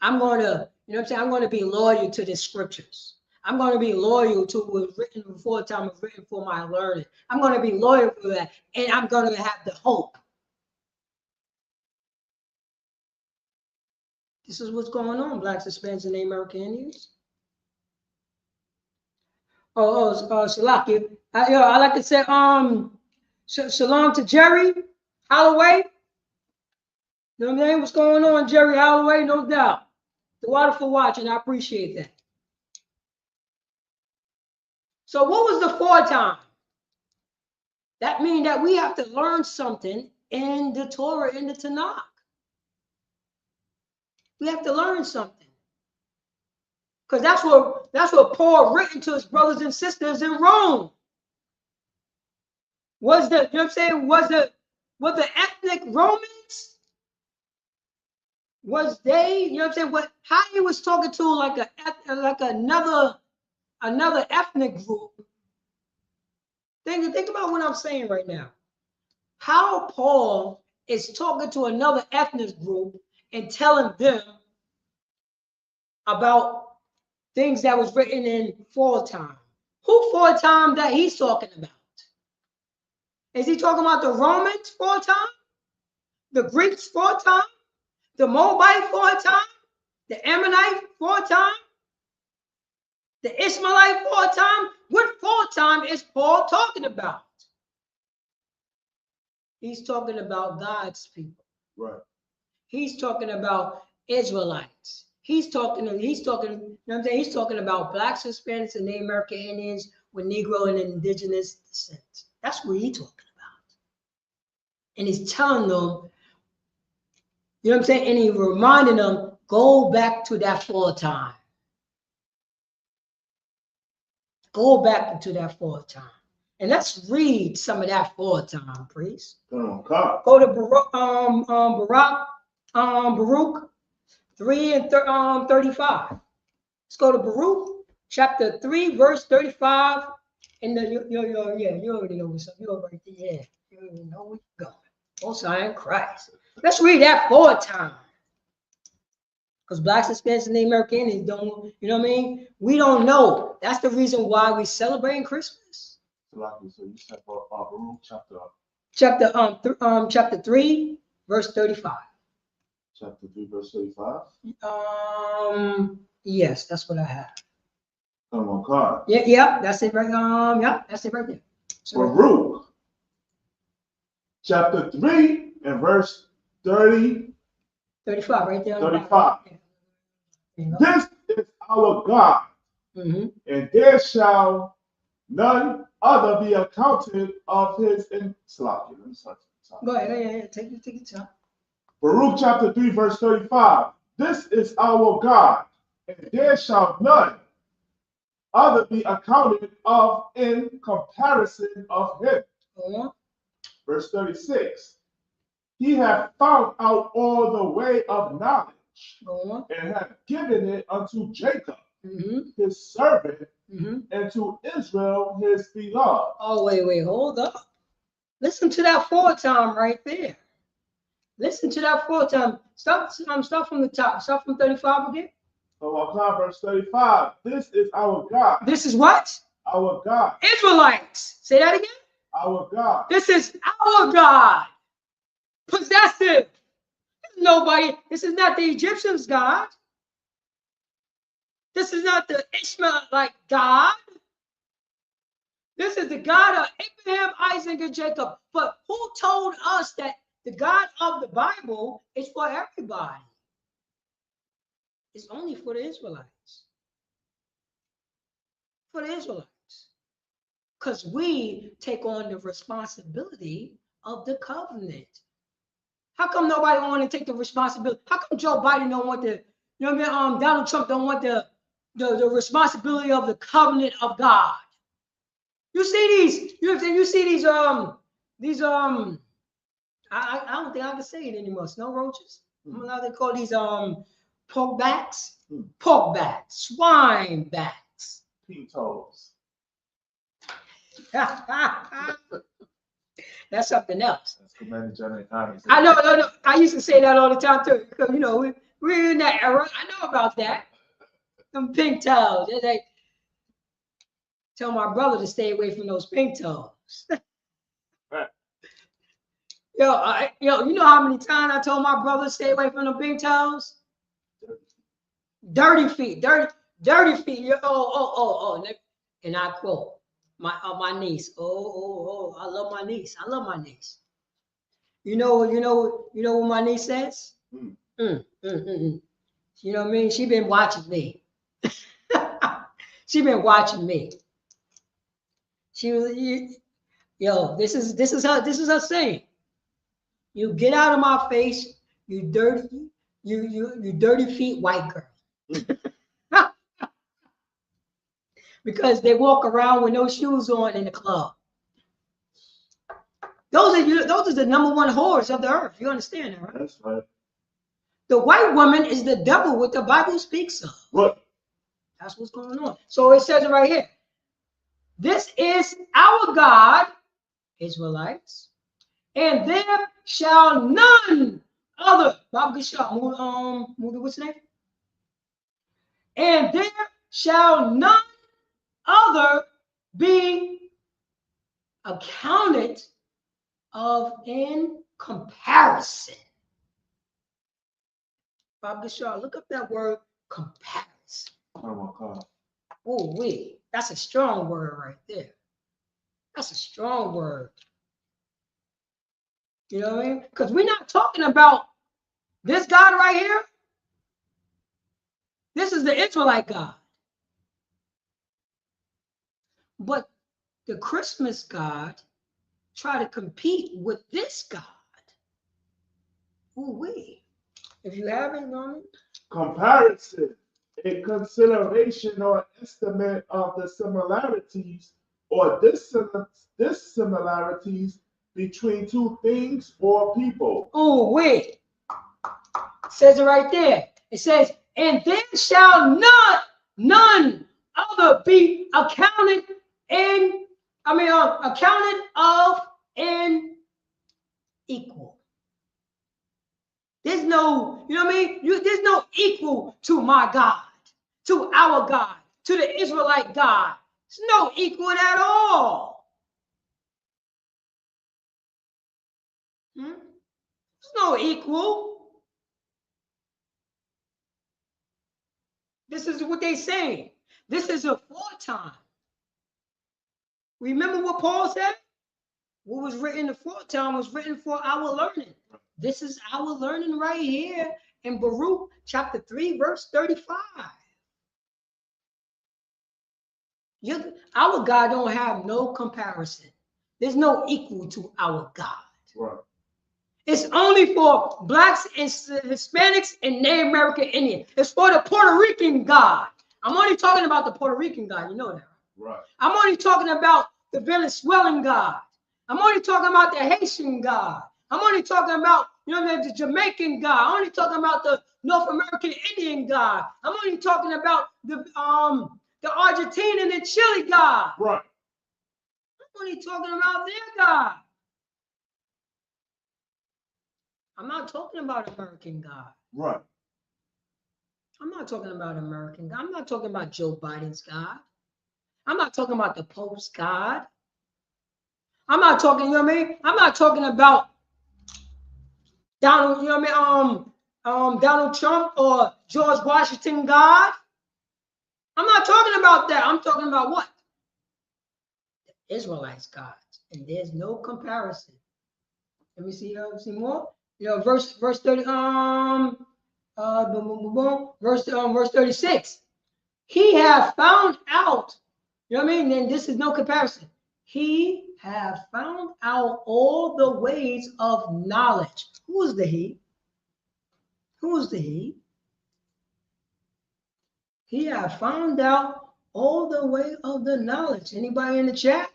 I'm going to, you know what I'm saying, I'm going to be loyal to the scriptures. I'm going to be loyal to what was written before time was written for my learning. I'm going to be loyal for that. And I'm going to have the hope. This is what's going on, Blacks, Hispanics, and American Indians. Salaki. I like to say, shalom to Jerry Holloway. You know what I mean? What's going on, Jerry Holloway? No doubt. The water for watching. I appreciate that. So what was the foretime? That means that we have to learn something in the Torah, in the Tanakh. We have to learn something. Because that's what Paul written to his brothers and sisters in Rome. Was the, you know what I'm saying? Was the ethnic Romans? Was they, you know what I'm saying? How he was talking to like another ethnic group. Think about what I'm saying right now. How Paul is talking to another ethnic group and telling them about things that was written in foretime. Who foretime that he's talking about? Is he talking about the Romans foretime? The Greeks foretime? The Moabite foretime? The Ammonite foretime? The Ishmaelite foretime? What foretime is Paul talking about? He's talking about God's people. Right. He's talking about Israelites. He's talking, you know what I'm saying? He's talking about Blacks, Hispanics, and Native American Indians with Negro and indigenous descent. That's what he's talking about. And he's telling them, you know what I'm saying? And he's reminding them, go back to that foretime. Go back to that foretime. And let's read some of that foretime, please. Come on, go to Baruch 3 and 35. Let's go to Baruch chapter 3, verse 35. And then you already know what's up. You already know where you're going. Also, I am Christ. Let's read that foretime. Because Blacks, Hispanics, and Native American Indians don't, you know what I mean? We don't know. That's the reason why we celebrate Christmas. So you said Baruch chapter 3, verse 35. Chapter 3, verse 35? Yes, that's what I have. Come on, card. Yeah, that's it right. Yeah, that's it right there. Baruch, chapter 3 and verse 35, right there. 35. This is our God, and there shall none other be accounted of his in Slack. Go ahead, take your time. Baruch chapter 3, verse 35. This is our God, and there shall none other be accounted of in comparison of him. Verse 36. He hath found out all the way of knowledge, and hath given it unto Jacob, his servant, and to Israel, his beloved. Oh, wait, hold up. Listen to that foretime right there. Listen to that foretime. Start from the top. Start from 35 again. So verse 35. This is our God. This is what? Our God. Israelites. Say that again. Our God. This is our God. Possessive. Nobody. This is not the Egyptians' God. This is not the Ishmaelite God. This is the God of Abraham, Isaac, and Jacob. But who told us that the God of the Bible is for everybody? It's only for the Israelites. For the Israelites. Because we take on the responsibility of the covenant. How come nobody want to take the responsibility? How come Joe Biden don't want the, you know what I mean? Donald Trump don't want the responsibility of the covenant of God? You see these, you know what I'm saying? You see these I don't think I can say it anymore. Snow roaches. I don't know how they call these pork backs, swine backs. Pea toes. That's something else. That's Commander General Economy. I know. I used to say that all the time too. Because we're in that era. I know about that. Them pink toes. They're like, tell my brother to stay away from those pink toes. Right. Yo, you know how many times I told my brother to stay away from the pink toes? Dirty feet, dirty feet. Oh. And I quote my niece. Oh, I love my niece. I love my niece. You know what my niece says? You know what I mean? She been watching me. She been watching me. She was, yo, this is her saying. You get out of my face, you dirty feet white girl. Because they walk around with no shoes on in the club. Those are the number one whores of the earth. You understand that, right? That's right. The white woman is the devil, what the Bible speaks of. What? That's what's going on. So it says it right here. This is our God, Israelites, and there shall none other. What's the name? And there shall none other be accounted of in comparison. Bob Gishar, look up that word comparison. Oh my God. Oh, that's a strong word right there. That's a strong word. You know what I mean? Because we're not talking about this God right here. This is the Israelite God. But the Christmas God try to compete with this God. Ooh, if you haven't known it. Comparison, a consideration or estimate of the similarities or dissimilarities between two things or people. Oh, it says it right there. It says, and there shall none other be accounted of and equal. There's no, you know what I mean? There's no equal to my God, to our God, to the Israelite God. There's no equal at all. There's no equal. This is what they're saying. This is a foretime. Remember what Paul said? What was written the foretime was written for our learning. This is our learning right here in Baruch chapter 3, verse 35. Our God don't have no comparison. There's no equal to our God. Right. It's only for blacks and Hispanics and Native American Indians. It's for the Puerto Rican God. I'm only talking about the Puerto Rican God. You know that, right? I'm only talking about the Venezuelan God. I'm only talking about the Haitian God. I'm only talking about, the Jamaican God. I'm only talking about the North American Indian God. I'm only talking about the Argentinian and Chile God. Right. I'm only talking about their God. I'm not talking about American God. Right. I'm not talking about American God. I'm not talking about Joe Biden's God. I'm not talking about the Pope's God. I'm not talking, you know what I mean? I'm not talking about Donald, Donald Trump or George Washington God. I'm not talking about that. I'm talking about what? The Israelites God. And there's no comparison. Let me see more. Verse 30, verse 36. He have found out, you know what I mean? And this is no comparison. He have found out all the ways of knowledge. Who is the he? Who is the he? He have found out all the way of the knowledge. Anybody in the chat?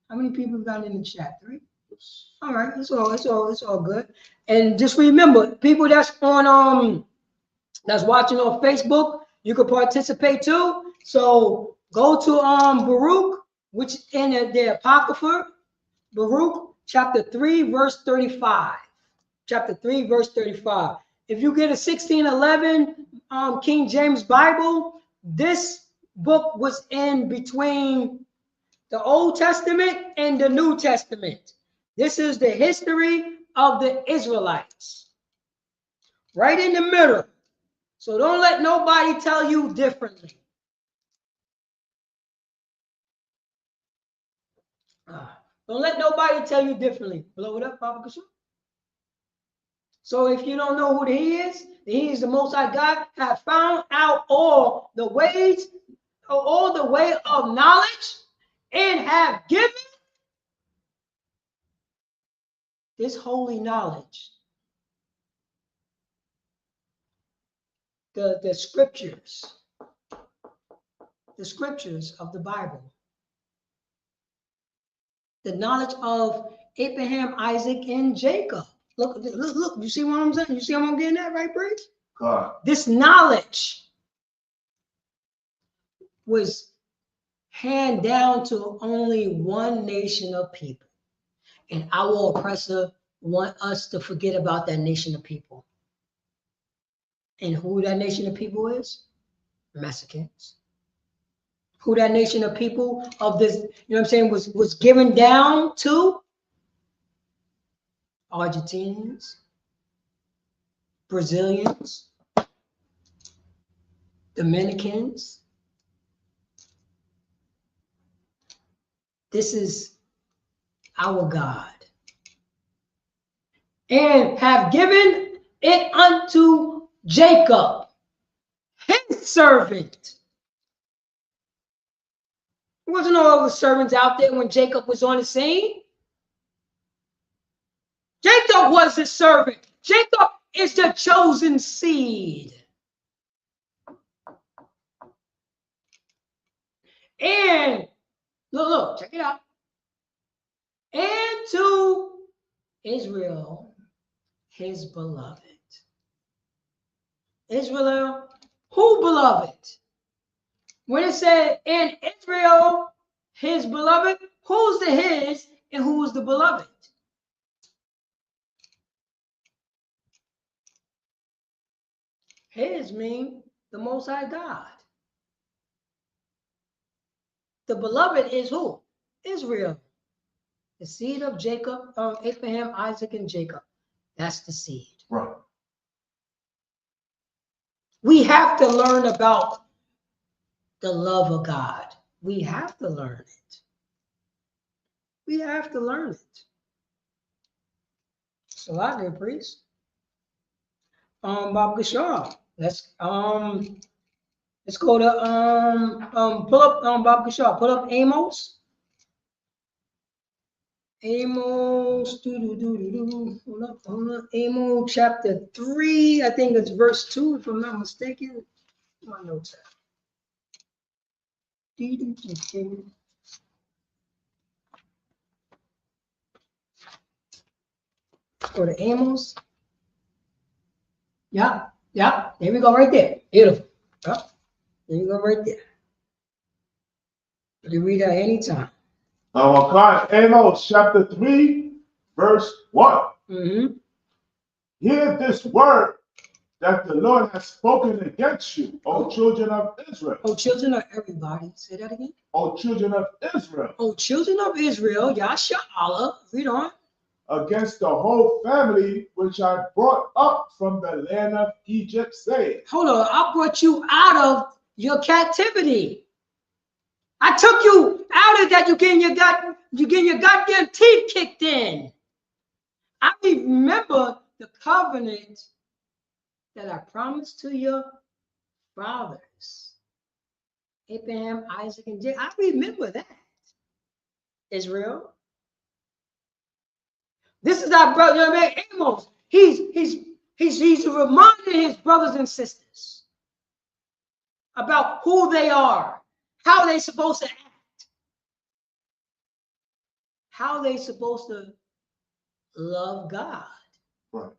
How many people got in the chat? 3? All right, it's all good. And just remember, people that's on that's watching on Facebook, you can participate too. So go to Baruch, which in the Apocrypha, Baruch chapter 3, verse 35. Chapter 3, verse 35. If you get a 1611 King James Bible, this book was in between The Old Testament and the New Testament. This is the history of the Israelites. Right in the middle. So don't let nobody tell you differently. Don't let nobody tell you differently. Blow it up, Papa Kashu. So if you don't know who he is the Most High God, have found out all the ways, all the way of knowledge, and have given this holy knowledge. The scriptures of the Bible. The knowledge of Abraham, Isaac, and Jacob. Look, you see what I'm saying? You see what I'm getting at, right, Briggs? God. This knowledge was handed down to only one nation of people. And our oppressor want us to forget about that nation of people. And who that nation of people is? Mexicans. Who that nation of people of this, you know what I'm saying, was given down to? Argentinians, Brazilians, Dominicans. This is our God. And have given it unto Jacob, his servant. There wasn't no other servants out there when Jacob was on the scene. Jacob was his servant. Jacob is the chosen seed. And look, check it out. And to Israel, his beloved. Israel, who beloved? When it said, in Israel, his beloved, who's the his and who's the beloved? His mean the Most High God. The beloved is who? Israel. The seed of Jacob, Abraham, Isaac, and Jacob. That's the seed. Right. We have to learn about the love of God. We have to learn it. We have to learn it. So I did, priest. Bob Gashar. Let's go to pull up Bob Gashar. Pull up Amos. Amos, hold up. Amos chapter 3, I think it's verse 2, if I'm not mistaken. My notes. Go to Amos. Yeah. There we go, right there. Beautiful. Yeah. There you go, right there. You can read that anytime. Amos chapter 3, verse 1. Mm-hmm. Hear this word that the Lord has spoken against you, O children of Israel. O children of everybody. Say that again. O children of Israel. O children of Israel. Yasha Allah. Read on. Against the whole family which I brought up from the land of Egypt, saying. Hold on. I brought you out of your captivity. I took you out of that. You getting your goddamn teeth kicked in. I remember the covenant that I promised to your fathers, Abraham, Isaac, and Jacob. I remember that. Israel. This is our brother, you know what I mean? Amos. He's reminding his brothers and sisters about who they are, how they supposed to act, how they supposed to love God. Right.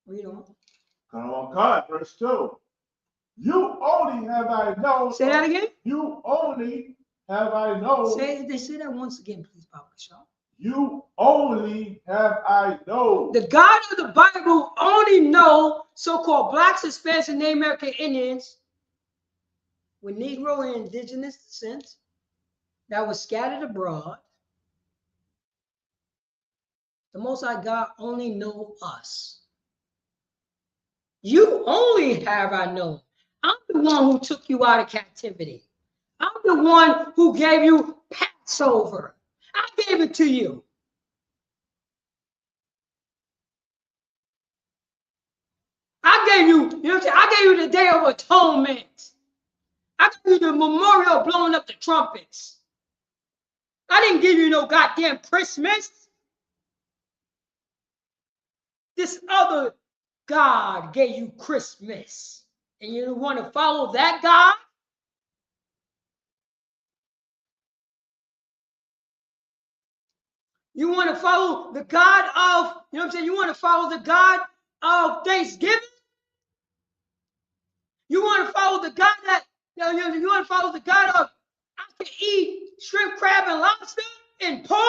Read on. Come on, God, verse 2. You only have I known. Say that again. You only have I known. Say that once again, please, Papa Shaw. You only have I known. The God of the Bible only know so-called blacks, Hispanics, and Native American Indians with Negro and indigenous descent that was scattered abroad. The Most High God only know us. You only have I known. I'm the one who took you out of captivity. I'm the one who gave you Passover. I gave it to you. I gave you, you know what I'm saying? I gave you the Day of Atonement. I gave you the memorial blowing up the trumpets. I didn't give you no goddamn Christmas. This other God gave you Christmas. And you want to follow that God? You want to follow the God of, you know what I'm saying? You want to follow the God of Thanksgiving? You want to follow the God that, you want to follow the God of, I can eat shrimp, crab, and lobster and pork?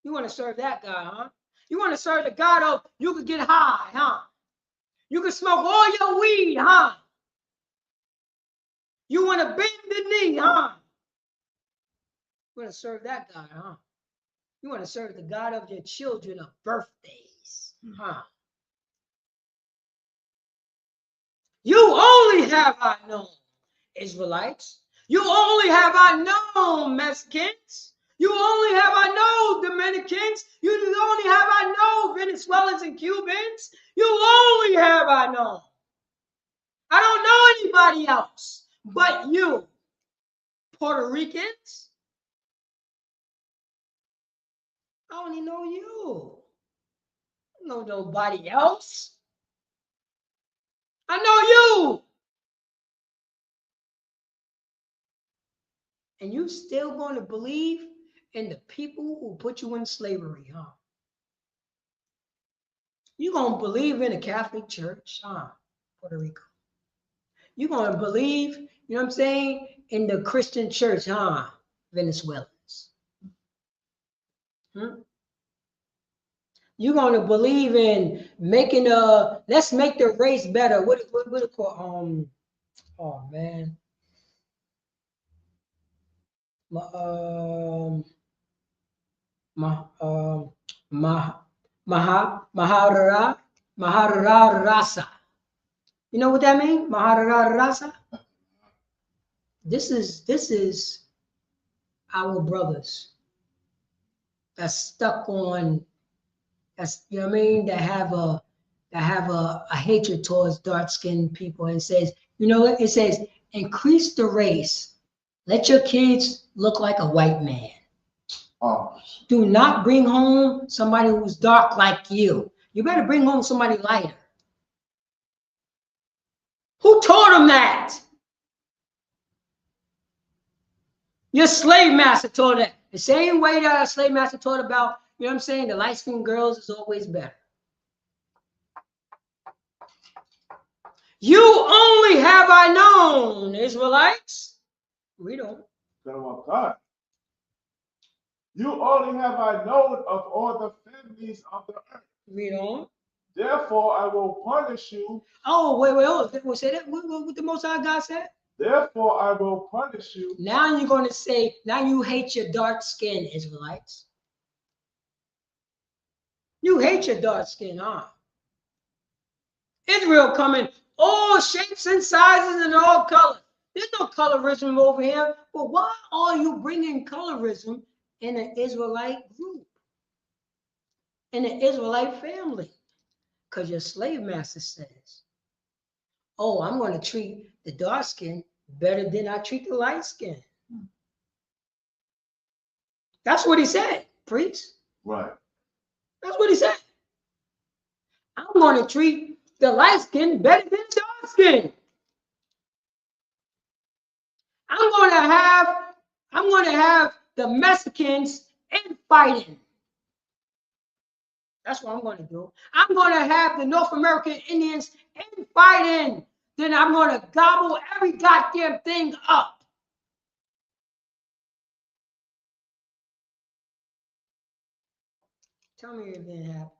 You want to serve that God, huh? You want to serve the God of, you could get high, huh? You can smoke all your weed, huh? You want to bend the knee, huh? You want to serve that God, huh? You want to serve the God of your children of birthdays, huh? You only have I known Israelites. You only have I known Mexicans. You only have I known Dominicans. You only have I known Venezuelans and Cubans. You only have I known. I don't know anybody else but you. Puerto Ricans. I only know you. I don't know nobody else. I know you. And you still going to believe in the people who put you in slavery, huh? You going to believe in the Catholic Church, huh? Puerto Rico. You going to believe, you know what I'm saying, in the Christian church, huh? Venezuelans. You're going to believe in making let's make the race better. What it called? Oh man. Mahararasa. You know what that means? Mahararasa. This is our brothers that's stuck on, that's, you know what I mean, that have a hatred towards dark-skinned people, and says, you know what? It says, increase the race. Let your kids look like a white man. Oh. Do not bring home somebody who's dark like you. You better bring home somebody lighter. Who taught them that? Your slave master taught that. The same way that a slave master taught about, you know what I'm saying, the light-skinned girls is always better. You only have I known, Israelites. We don't. God. You only have I known of all the families of the earth. We don't. Therefore, I will punish you. Oh, wait. Say that. What the Most High God said? Therefore, I will punish you. Now you're going to say, now you hate your dark skin, Israelites. You hate your dark skin, huh? Israel coming all shapes and sizes and all colors. There's no colorism over here. But why are you bringing colorism in an Israelite group, in an Israelite family? Because your slave master says, oh, I'm going to treat the dark skin better than I treat the light skin. That's what he said, priest. Right. That's what he said. I'm going to treat the light skin better than the dark skin. I'm going to have the Mexicans infighting. That's what I'm going to do. I'm going to have the North American Indians infighting. Then I'm going to gobble every goddamn thing up. Tell me it didn't happen.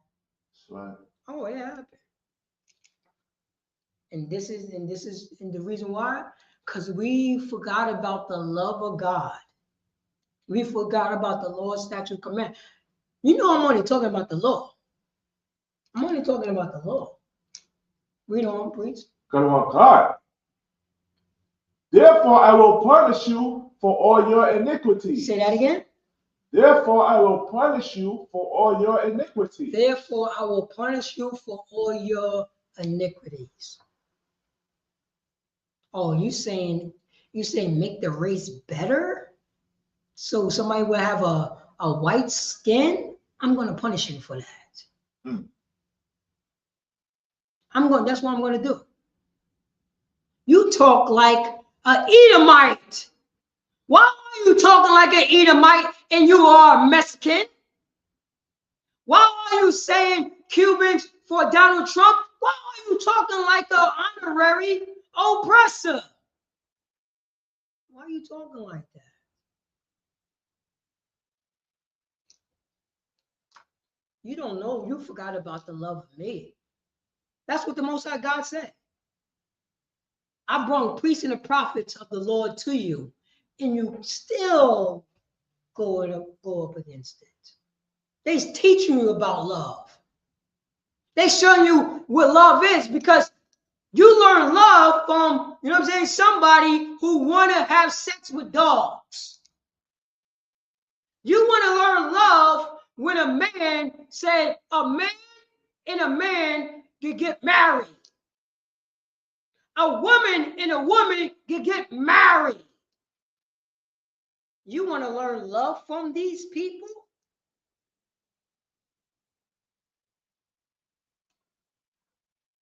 Right. Oh, it happened. And this is the reason why, because we forgot about the love of God. We forgot about the law, statute, command. You know, I'm only talking about the law. I'm only talking about the law. Read on, please. Come on, God. Therefore, I will punish you for all your iniquities. Say that again. Therefore, I will punish you for all your iniquities. Therefore, I will punish you for all your iniquities. Oh, you saying make the race better? So somebody will have a white skin? I'm going to punish you for that. That's what I'm going to do. You talk like an Edomite. Why are you talking like an Edomite and you are Mexican? Why are you saying Cubans for Donald Trump? Why are you talking like an honorary oppressor? Why are you talking like that? You don't know. You forgot about the love of me. That's what the Most High God said. I brought priests and the prophets of the Lord to you, and you still go up against it. They're teaching you about love. They're showing you what love is, because you learn love from, you know what I'm saying, somebody who want to have sex with dogs. You want to learn love when a man said a man and a man can get married. A woman and a woman can get married. You want to learn love from these people?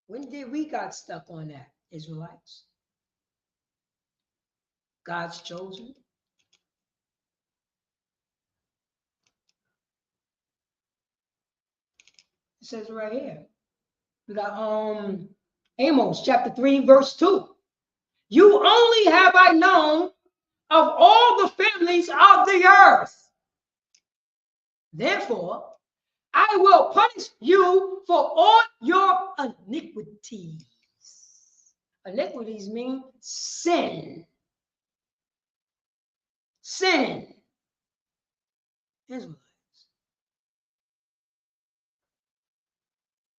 When did we got stuck on that, Israelites? God's chosen. It says right here. We got Amos chapter 3, verse 2. You only have I known of all the families of the earth. Therefore, I will punish you for all your iniquities. Iniquities mean sin. Sin. Israelites.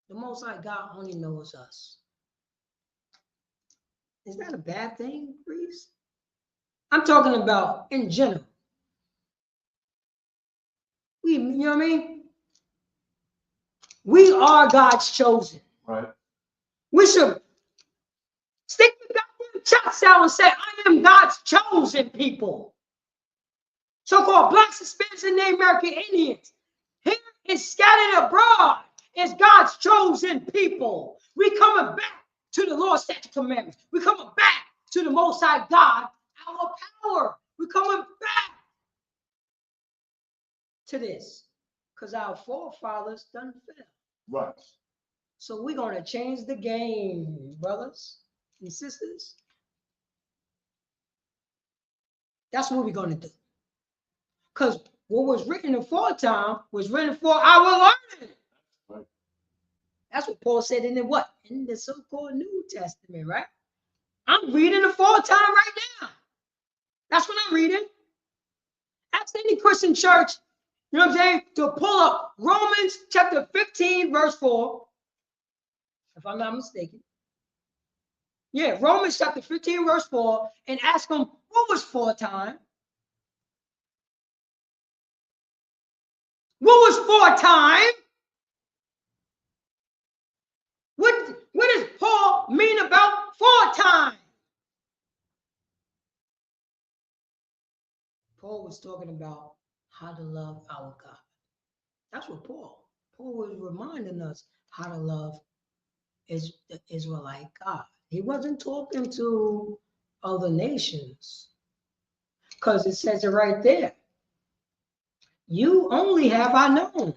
The Most High God only knows us. Is that a bad thing, priest? I'm talking about in general. You know what I mean? We are God's chosen. Right. We should stick the goddamn chest out and say, I am God's chosen people. So-called blacks, Hispanics, and Native American Indians. Here is scattered abroad is God's chosen people. We coming back to the law, statute, commandments. We coming back to the Most High God, our power. We coming back to this because our forefathers done fail. Right. So we're going to change the game, brothers and sisters. That's what we're going to do. Because what was written in foretime was written for our learning. Right. That's what Paul said in the what? In the so-called New Testament, right? I'm reading the foretime right now. That's what I'm reading. Ask any Christian church, you know what I'm saying, to pull up Romans chapter 15, verse 4. If I'm not mistaken. Yeah, Romans chapter 15, verse 4, and ask them, what was foretime? What was foretime? What does Paul mean about foretime? Paul was talking about how to love our God. That's what Paul was reminding us how to love the Israelite God. He wasn't talking to other nations because it says it right there. You only have I known.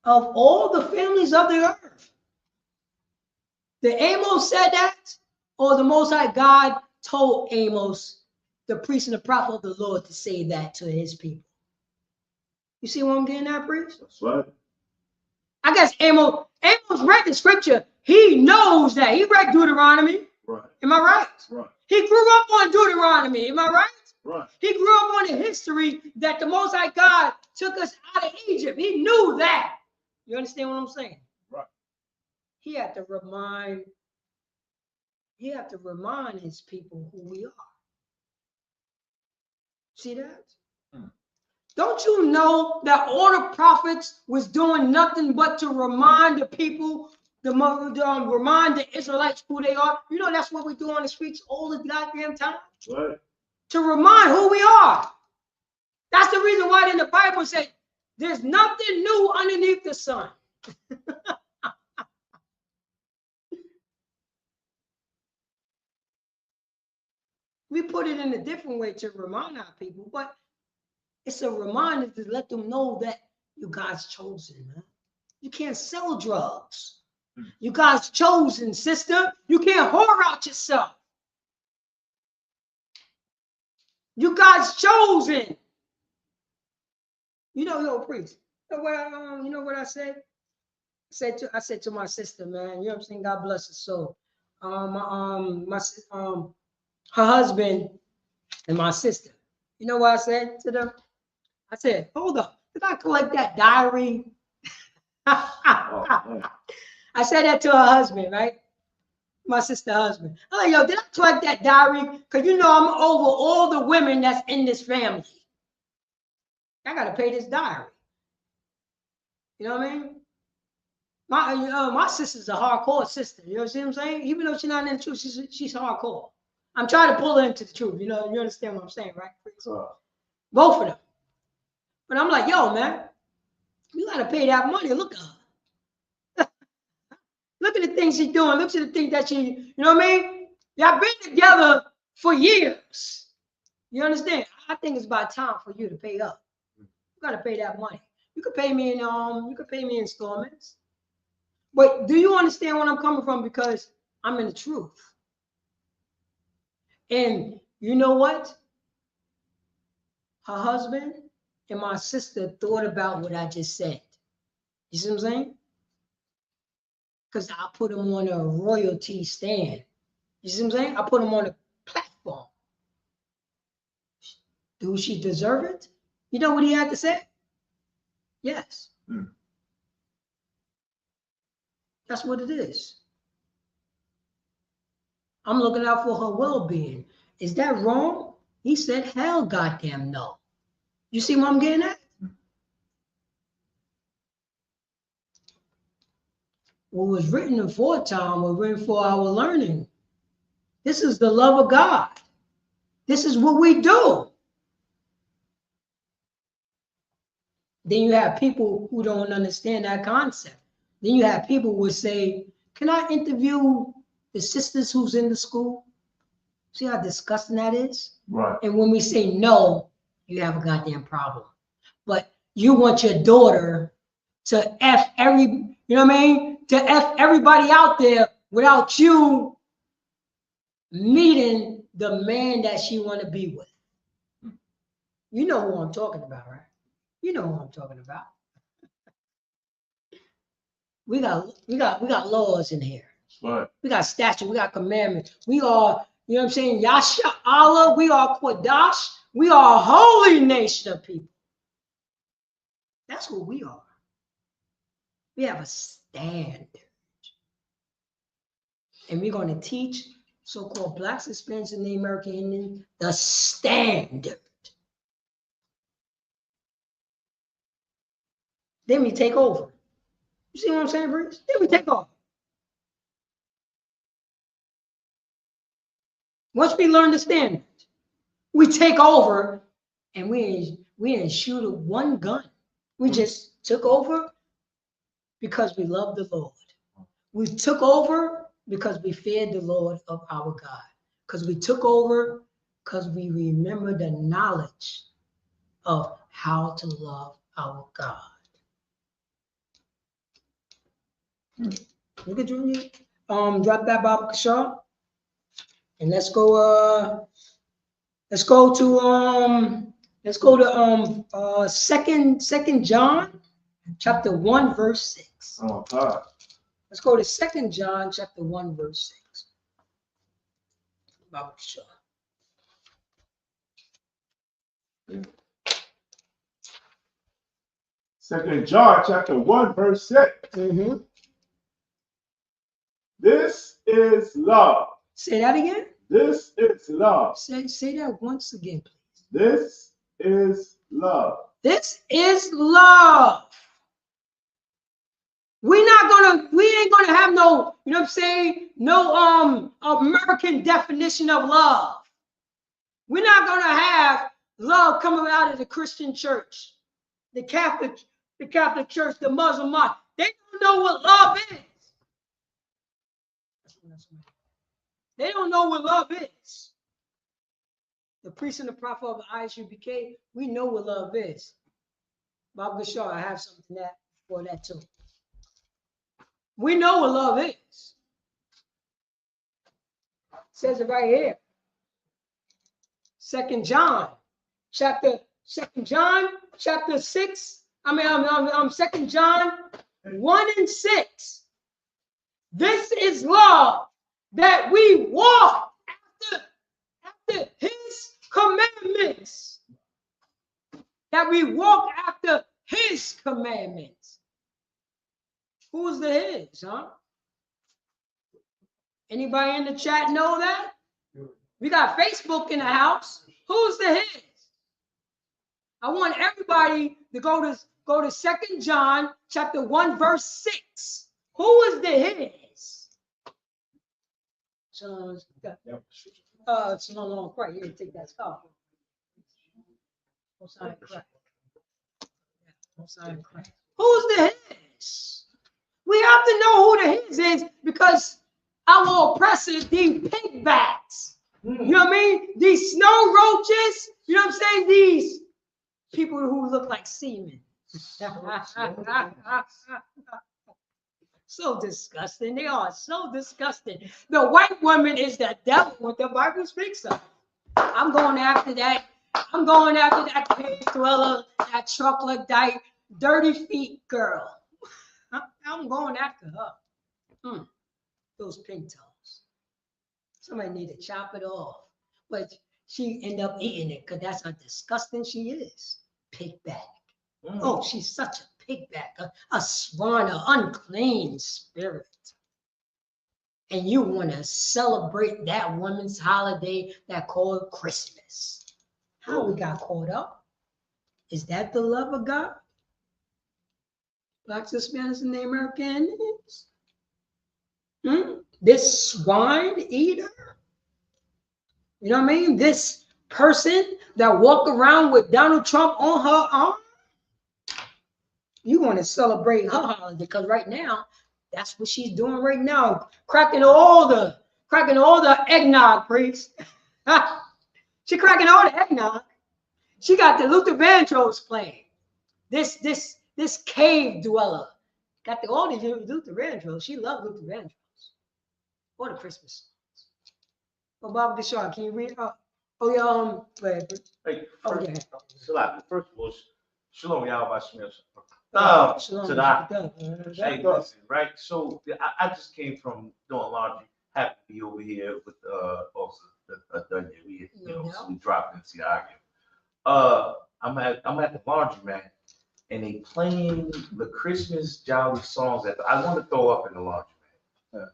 Of all the families of the earth. The Amos said that, or the Most High God told Amos, the priest and the prophet of the Lord, to say that to his people. You see what I'm getting at, priest? That's right. I guess Amos read the scripture. He knows that. He read Deuteronomy. Right. Am I right? Right. He grew up on Deuteronomy. Am I right? Right. He grew up on the history that the Most High God took us out of Egypt. He knew that. You understand what I'm saying? Right. He had to remind his people who we are. See that? Don't you know that all the prophets was doing nothing but to remind the people, remind the Israelites who they are? You know that's what we do on the streets all the goddamn time. Right. To remind who we are. That's the reason why in the Bible said there's nothing new underneath the sun. We put it in a different way to remind our people, but it's a reminder to let them know that you God's chosen, man. You can't sell drugs. You God's chosen, sister. You can't whore out yourself. You God's chosen. You know, yo, priest. You know what I said? I said to my sister, man. You know what I'm saying? God bless her soul. Her husband and my sister. You know what I said to them? I said, hold up. Did I collect that diary? I said that to her husband, right? My sister's husband. I'm like, yo, did I collect that diary? Because you know I'm over all the women that's in this family. I got to pay this diary. You know what I mean? My sister's a hardcore sister. You know what I'm saying? Even though she's not in the truth, she's hardcore. I'm trying to pull her into the truth. You know, you understand what I'm saying, right? Both of them. But I'm like, yo, man, you got to pay that money. Look at her. Look at the things she's doing. Look at the things that you know what I mean? Y'all been together for years. You understand? I think it's about time for you to pay up. You got to pay that money. You could pay me in installments. But do you understand where I'm coming from? Because I'm in the truth. And you know what? Her husband and my sister thought about what I just said. You see what I'm saying? Because I put him on a royalty stand. You see what I'm saying? I put him on a platform. Do she deserve it? You know what he had to say? Yes. That's what it is. I'm looking out for her well-being. Is that wrong? He said, hell goddamn no. You see what I'm getting at? What was written in foretime was written for our learning. This is the love of God. This is what we do. Then you have people who don't understand that concept. Then you have people who would say, can I interview the sisters who's in the school? See how disgusting that is? Right. And when we say no, you have a goddamn problem. But you want your daughter to F you know what I mean? To F everybody out there without you meeting the man that she want to be with. You know who I'm talking about, right? You know who I'm talking about. We got laws in here. Right. We got statutes, we got commandments. We are, you know what I'm saying? Yasha Allah, we are Qadash, we are a holy nation of people. That's who we are. We have a standard. And we're going to teach so-called Blacks, Hispanics, and the American Indians the standard. Then we take over. You see what I'm saying, Bruce? Then we take over. Once we learn the standard, we take over, and we didn't shoot one gun. We just took over because we love the Lord. We took over because we feared the Lord of our God. Because we took over because we remember the knowledge of how to love our God. Look at Junior. Drop that Baba Kashar. And let's go to second John. chapter 1, verse 6. Oh, God. Let's go to 2 John chapter 1, verse 6. Bible sure. Second John chapter 1, verse 6. Mm-hmm. This is love. Say that again. This is love. Say that once again, please. This is love. This is love. We ain't gonna have no, you know what I'm saying? No American definition of love. We're not gonna have love coming out of the Christian church, the Catholic Church, the Muslim mosque. They don't know what love is. They don't know what love is. The priest and the prophet of the ISUPK, we know what love is. Bob Gashar, I have something for that too. We know what love is. It says it right here. 2 John chapter 6. 2 John 1 and 6. This is love, that we walk after his commandments. That we walk after his commandments. Who's the his, huh? Anybody in the chat know that? We got Facebook in the house. Who's the his? I want everybody to go to 2 John chapter 1, verse 6. Who is the his? So, it's no longer right. You take that stuff. Who's the his? We have to know who the his is, because our oppressors, these pigbacks, you know what I mean? These snow roaches, you know what I'm saying? These people who look like semen. So disgusting. They are so disgusting. The white woman is the devil, what the Bible speaks of. I'm going after that. I'm going after that cave dweller, that troglodyte, dirty feet girl. I'm going after her. Those pink toes. Somebody need to chop it off. But she end up eating it because that's how disgusting she is. Pigback. Oh, she's such a pigback, a swan, an unclean spirit. And you want to celebrate that woman's holiday that called Christmas. How we got caught up? Is that the love of God? Blacks, Hispanics, and the Americans? This swine eater? You know what I mean? This person that walked around with Donald Trump on her arm? You want to celebrate her holiday, because right now, that's what she's doing right now. Cracking all the eggnog, priest. She cracking all the eggnog. She got the Luther Vandross playing. This cave dweller got all the Luther Vandross. She loved Luther Vandross. Or the Christmas songs. Oh, Bob Gashar, can you read? Go ahead. Hey, First of all, Shalom, y'all. Shalom. To that. Hey, listen, right? So I just came from doing laundry. Happy to be over here with also Dunya. We dropped into the argument. I'm at the laundromat, and they playing the Christmas jolly songs that I want to throw up in the laundromat.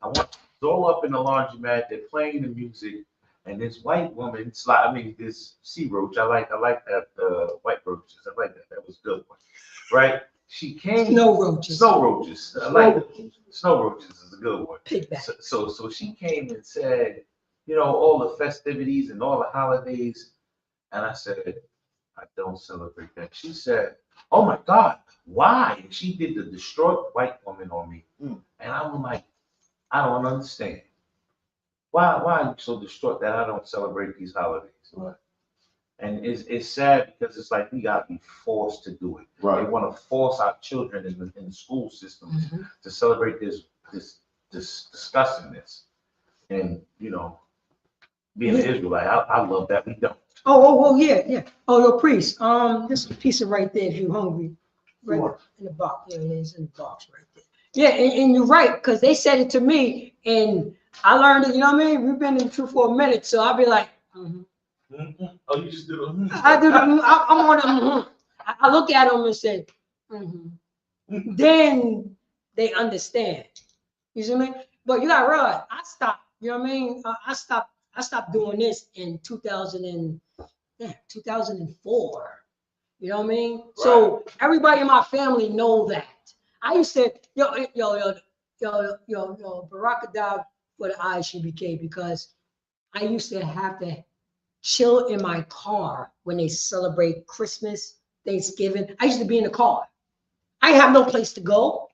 I want to throw up in the laundromat. They're playing the music, and this white woman, this sea roach. I like that white roaches. I like that. That was a good one, right? She came. Snow roaches. Snow roaches. I like it. Snow roaches is a good one. Pigback. So she came and said, all the festivities and all the holidays, and I said, I don't celebrate that. She said, oh my God, why? And she did the distraught white woman on me, and I'm like, I don't understand. Why are you so distraught that I don't celebrate these holidays? Right. And it's sad, because it's like we gotta be forced to do it. Right. They want to force our children in the school system to celebrate this disgustingness. And being an Israelite, I love that we don't. Oh, yeah. Oh, your priest. This piece of right there if you're hungry. right in the box. Yeah, it is in the box right there. Yeah, and you're right, because they said it to me, and I learned it, you know what I mean? We've been in the truth for a minute, so I'll be like, Oh, you just do the I do the, I'm on the, I look at them and say, then they understand. You see me? But you gotta realize, I stopped, you know what I mean? I stopped doing this in 2004. You know what I mean? Right. So everybody in my family know that. I used to, Baraka died for the ISUPK because I used to have to chill in my car when they celebrate Christmas, Thanksgiving. I used to be in the car. I have no place to go.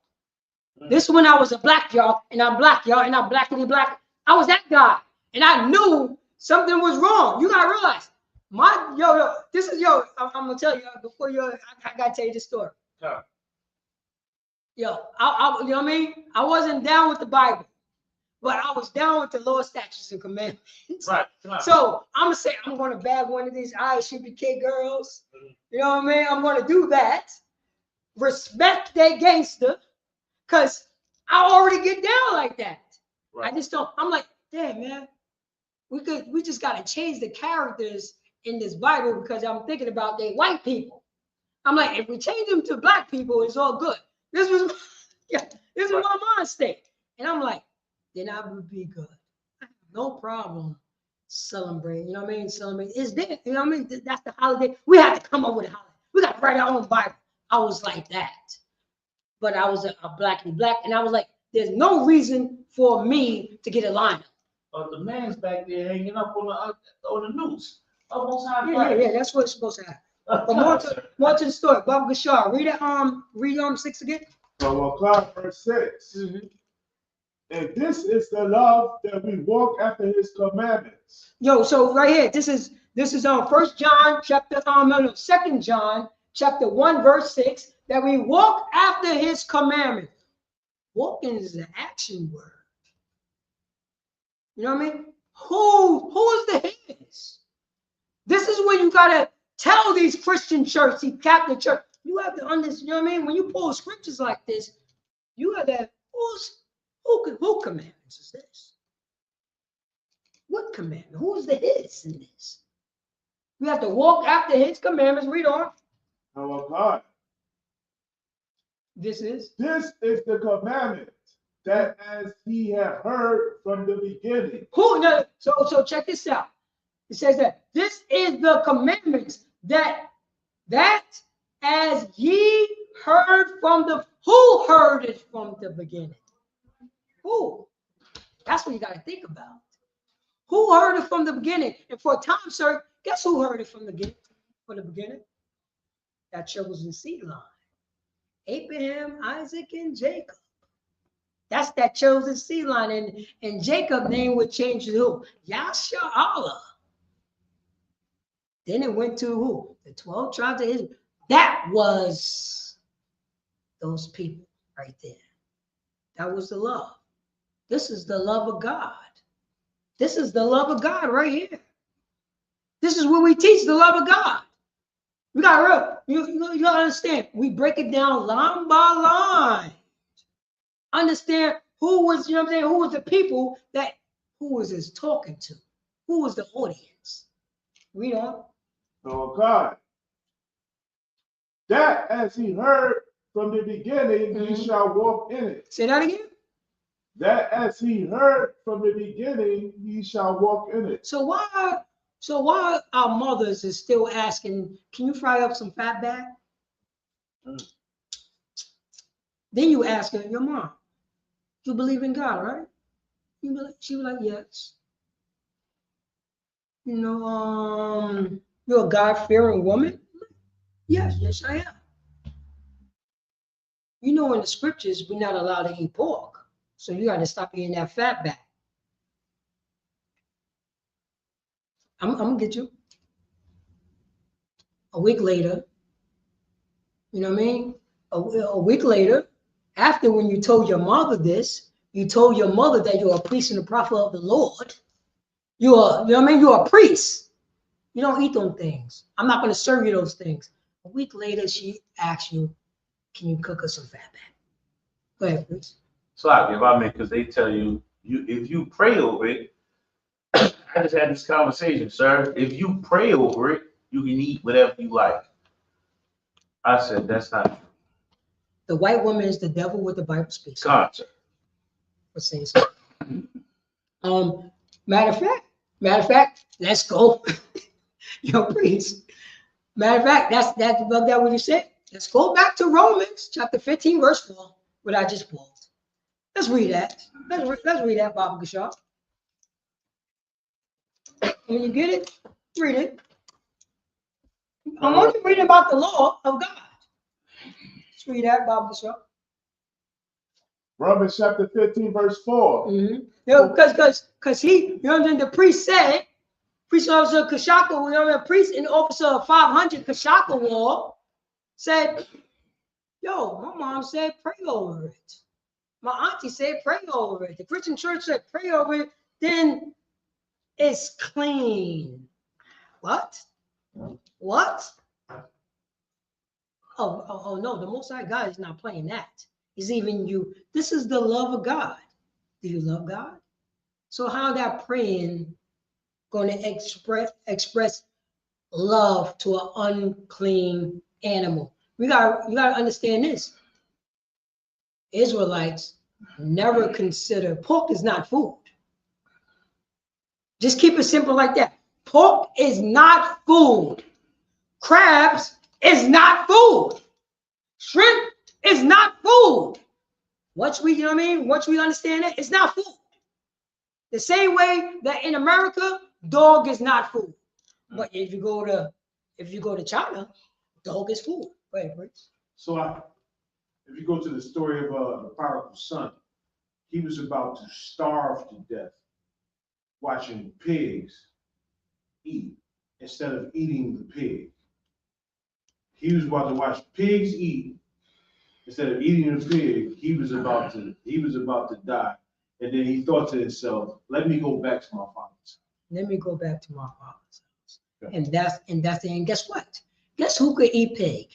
This is when I was a black, y'all, and I'm black, y'all, and I'm blackity black. I was that guy, and I knew something was wrong. You gotta realize, this is I'm gonna tell you before I gotta tell you this story. Yeah. I you know what I mean? I wasn't down with the Bible, but I was down with the Lord's statutes and commandments. Right. So I'm gonna say I'm gonna bag one of these ISUPK girls. You know what I mean? I'm gonna do that. Respect that gangster, cause I already get down like that. Right. I just don't. I'm like, damn man, we just gotta change the characters in this Bible because I'm thinking about they white people. I'm like, if we change them to black people, it's all good. This was my mind state, and I'm like, then I would be good. I have no problem celebrating. You know what I mean? Celebrate is there. You know what I mean? That's the holiday. We have to come up with a holiday. We got to write our own Bible. I was like that, but I was a blackity black, and I was like, there's no reason for me to get a lineup. Oh, the man's back there hanging up on the news. Yeah, that's what it's supposed to happen. But more to the story. Baba Gashar, read 6 again. So verse 6. And this is the love that we walk after his commandments. So right here, this is 1 John chapter 2 John chapter 1 verse 6, that we walk after his commandments. Walking is an action word. You know what I mean? Who is the his? This is when you gotta tell these Christian churches, these Catholic church, you have to understand. You know what I mean? When you pull scriptures like this, you have that. Who commandments is this? What commandment? Who's the his in this? We have to walk after his commandments. Read on. Our God. This is the commandment that as he had heard from the beginning. So check this out. It says that this is the commandments that as ye heard from who heard it from the beginning? Who? That's what you got to think about. Who heard it from the beginning? And for time's sake, guess who heard it from the beginning? That chosen seed line. Abraham, Isaac, and Jacob. That's that chosen seed line. And Jacob's name would change to who? Yasharallah. Then it went to who? The 12 tribes of Israel. That was those people right there. That was the love. This is the love of God. This is the love of God right here. This is what we teach, the love of God. We got you gotta understand. We break it down line by line. Understand who was, you know what I'm saying, who was the people who was this talking to? Who was the audience? Read on. Oh God. That as he heard from the beginning, he shall walk in it. Say that again. That as he heard from the beginning, he shall walk in it. So why our mothers is still asking, can you fry up some fat back? Then you ask her, your mom, you believe in God, right? She was like, yes. You know, you're a God-fearing woman? Yes, I am. You know, in the scriptures, we're not allowed to eat pork. So you got to stop eating that fat back. I'm going to get you. A week later, you know what I mean? A week later, after when you told your mother this, you told your mother that you're a priest and a prophet of the Lord. You know what I mean? You're a priest. You don't eat those things. I'm not going to serve you those things. A week later, she asks you, Can you cook us some fat back? Go ahead, please. So I mean, because they tell you, if you pray over it, I just had this conversation, sir. If you pray over it, you can eat whatever you like. I said, that's not true. The white woman is the devil, what the Bible speaks. Concept. For saying so. Matter of fact, let's go. Yo, priest. Matter of fact, that's what you said. Let's go back to Romans chapter 15, verse 4, what I just pulled. Let's read that. Let's read that, Baba Gashar. When you get it, read it. I want you to read about the law of God. Let's read that, Baba Gashar. Romans chapter 15, verse 4. Mm-hmm. Because he, you know what I'm saying, the priest said, priest officer Kashaka, you know, the priest and officer of 500 Kashaka Wall said, yo, my mom said pray over it. My auntie said pray over it. The Christian church said pray over it. Then it's clean. What? What? Oh no, the Most High God is not playing that. He's even you. This is the love of God. Do you love God? So how that praying going to express love to an unclean animal? You gotta understand this. Israelites never consider pork is not food. Just keep it simple like that. Pork is not food. Crabs is not food. Shrimp is not food. Once we, you know what I mean? Once we understand it, it's not food. The same way that in America, dog is not food. But if you go to China, dog is food. Go ahead, Prince. So if you go to the story of the prodigal son, he was about to starve to death watching pigs eat instead of eating the pig. He was about to watch pigs eat instead of eating the pig. He was about to die. And then he thought to himself, let me go back to my father's house. Let me go back to my father's house. Okay. And guess what? Guess who could eat pig?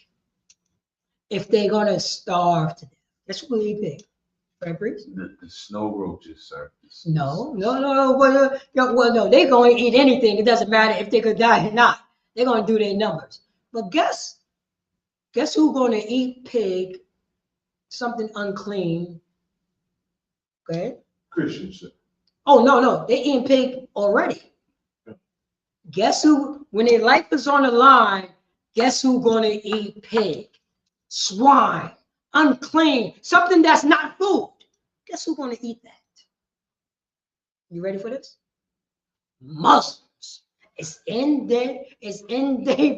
If they're gonna starve to death. Guess who could eat pig? Right, Bruce? The snow roaches, sir. No. Well, no, they're gonna eat anything. It doesn't matter if they could die or not. They're gonna do their numbers. But guess who's gonna eat pig? Something unclean. Okay. Christians, sir. Oh no, they're eating pig already. Okay. Guess who? When their life is on the line, guess who's gonna eat pig? Swine, unclean, something that's not food. Guess who's gonna eat that? You ready for this? Muslims. It's in their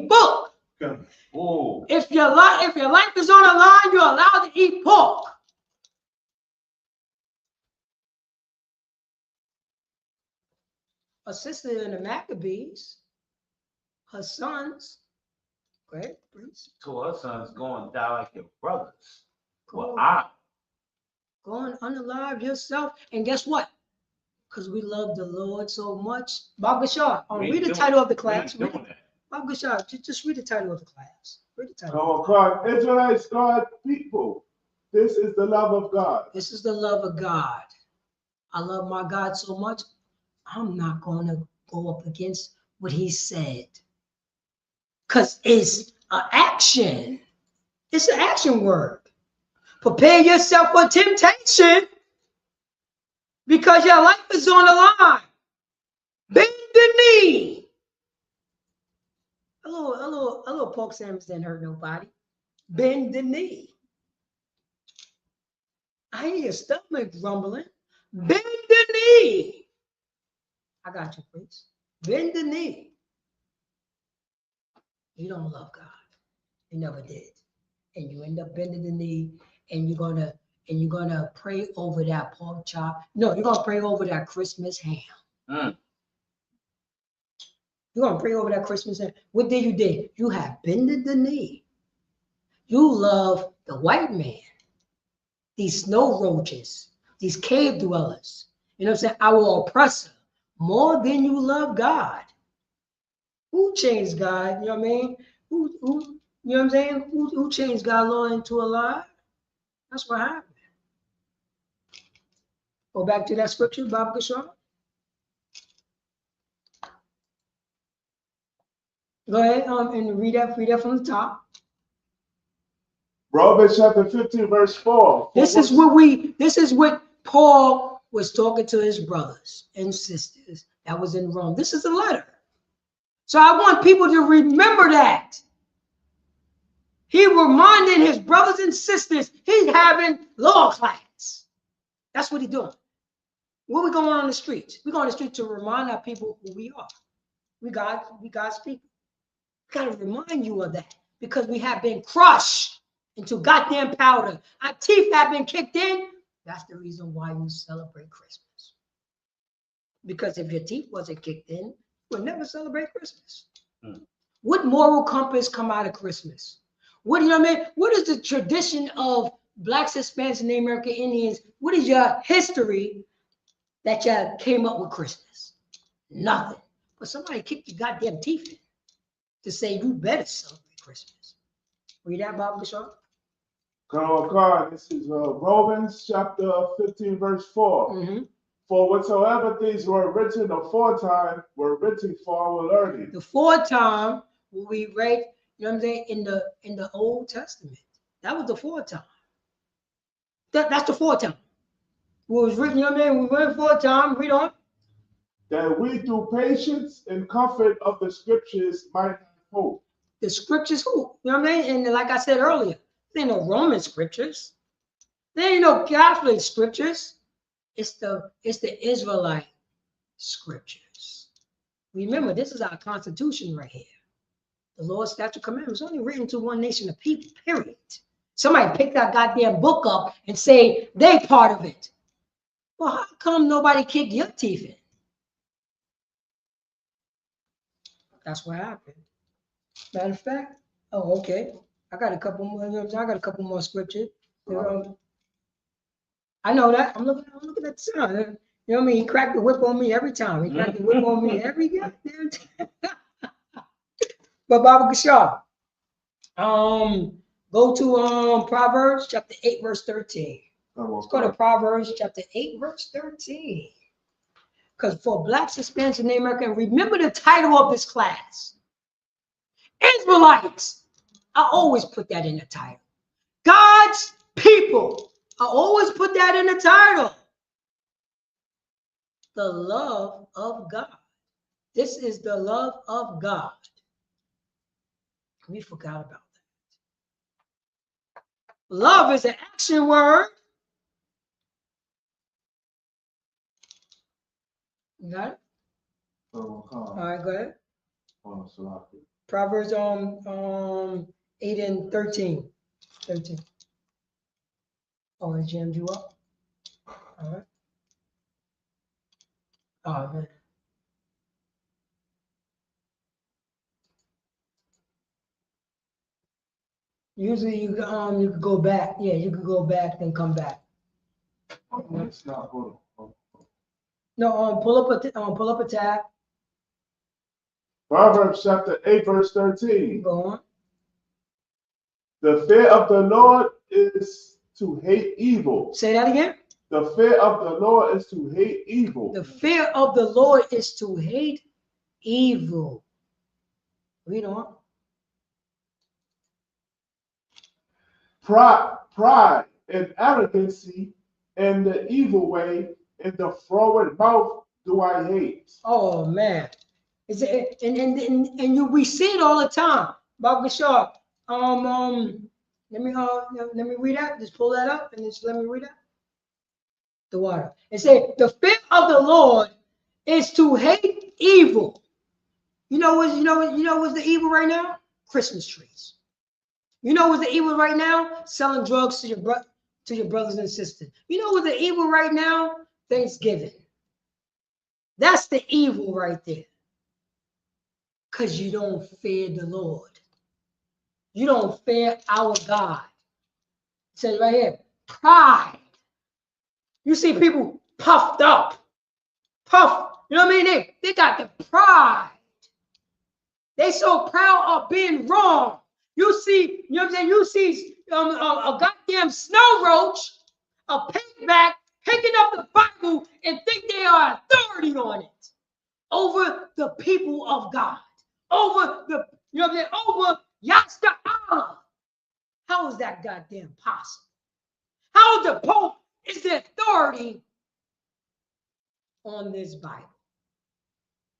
book. Okay. Oh. If your life is on the line, you're allowed to eat pork. A sister in the Maccabees, her sons, great, please. So her son's going to die like your brothers. Go and unalive yourself. And guess what? Because we love the Lord so much. Bob Gashar, read the title of the class. Bob Gashar, just read the title of the class. Read the title. Oh, God, Israelites, God, people. This is the love of God. This is the love of God. I love my God so much, I'm not going to go up against what he said. Because it's an action. It's an action word. Prepare yourself for temptation because your life is on the line. Bend the knee. A little pork sandwich didn't hurt nobody. Bend the knee. I hear your stomach rumbling. Bend the knee. I got you, please. Bend the knee. You don't love God. You never did. And you end up bending the knee, and you're gonna pray over that pork chop. No, you're gonna pray over that Christmas ham. You're gonna pray over that Christmas ham. What did you do? You have bended the knee. You love the white man, these snow roaches, these cave dwellers. You know what I'm saying? Our oppressor, more than you love God. Who changed God? You know what I mean? You know what I'm saying? Who changed God's law into a lie? That's what happened. Go back to that scripture, Bob Gashar. Go ahead and read that from the top. Romans chapter 15, verse 4. This is what Paul was talking to his brothers and sisters that was in Rome. This is a letter. So I want people to remember that. He reminded his brothers and sisters he's having law class. That's what he's doing. What we going on the streets? We go on the street to remind our people who we are. We God's people. We got to remind you of that because we have been crushed into goddamn powder. Our teeth have been kicked in. That's the reason why you celebrate Christmas. Because if your teeth wasn't kicked in, you would never celebrate Christmas. What moral compass come out of Christmas? What do you know what I mean? What is the tradition of Blacks, Hispanics, and Native American Indians? What is your history that you came up with Christmas? Nothing. But somebody kicked your goddamn teeth in to say you better celebrate Christmas. Read that, Bob Bishop. God, this is Romans chapter 15, verse 4. Mm-hmm. For whatsoever things were written aforetime were written for our learning. The foretime we read, you know what I'm saying, in the Old Testament. That was the foretime. That's the foretime. What was written, you know what I mean? We read foretime, read on. That we through patience and comfort of the scriptures might have hope. The scriptures who? You know what I mean? And like I said earlier, there ain't no Roman scriptures. There ain't no Catholic scriptures. It's the Israelite scriptures. Remember, this is our Constitution right here. The Lord's statute commandments only written to one nation of people, period. Somebody pick that goddamn book up and say they part of it. Well, how come nobody kicked your teeth in? That's what happened. Matter of fact, oh, okay. I got a couple more scriptures. I know that. I'm looking at the son. You know what I mean? He cracked the whip on me every time. He cracked the whip on me every goddamn time. But Baba Gashar, go to Proverbs chapter 8, verse 13. Let's go to Proverbs chapter 8, verse 13. Because for Blacks, Hispanics, and Native American, remember the title of this class. Israelites. I always put that in the title. God's people. I always put that in the title. The love of God. This is the love of God. We forgot about that. Love is an action word. You got it? All right, go ahead. Proverbs 8 and 13. 13. Oh, it jammed you up. All right. Oh, man. Usually you could go back. Yeah, you could go back then come back. It's not good. No, pull up a tab. Proverbs chapter 8, verse 13. Go on. The fear of the Lord is to hate evil. Say that again. The fear of the Lord is to hate evil. The fear of the Lord is to hate evil. Read on. Pride and arrogancy and the evil way and the froward mouth do I hate. Oh man. We see it all the time. Bob Gashar. Let me read that. Just pull that up and just let me read that. The water. It said, the fear of the Lord is to hate evil. You know what's the evil right now? Christmas trees. You know what's the evil right now? Selling drugs to your brothers and sisters. You know what's the evil right now? Thanksgiving. That's the evil right there. Because you don't fear the Lord. You don't fear our God. It says right here, pride. You see people puffed up. You know what I mean? They got the pride. They so proud of being wrong. You see, you know what I'm saying? You see a goddamn snow roach, a pigback picking up the Bible and think they are authority on it over the people of God, over the, you know what I'm saying, over Yasta Allah. How is that goddamn possible? How the Pope is the authority on this Bible?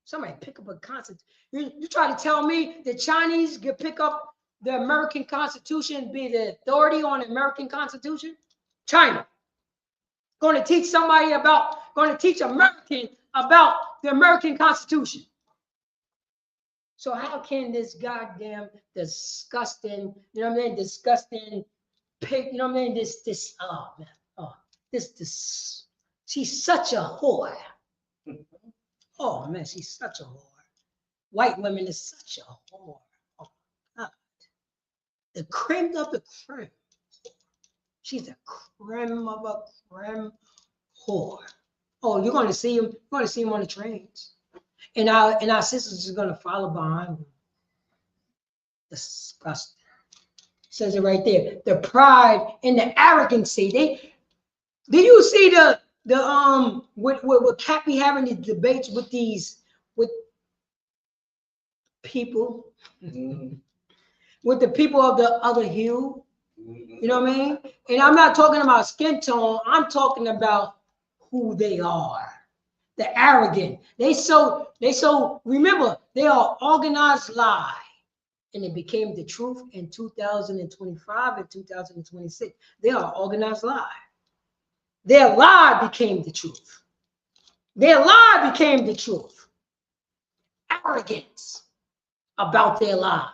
Somebody pick up a constitution. You try to tell me the Chinese could pick up the American Constitution and be the authority on the American Constitution? China going to teach somebody about, going to teach American about the American Constitution. So how can this goddamn disgusting, you know what I mean, disgusting pig, you know what I mean, this, oh man, oh, this, she's such a whore. Oh man, she's such a whore. White women is such a whore. Oh God. The creme of the creme. She's a creme of a creme whore. Oh, you're going to see him. You're going to see him on the trains, and our sisters are going to follow behind him. Disgusting. Says it right there. The pride and the arrogancy. Do you see the with Cappy having the debates with people, with the people of the other hue? You know what I mean? And I'm not talking about skin tone. I'm talking about who they are. The arrogant. They so remember, they are organized lie. And it became the truth in 2025 and 2026. They are organized lie. Their lie became the truth. Their lie became the truth. Arrogance about their lie.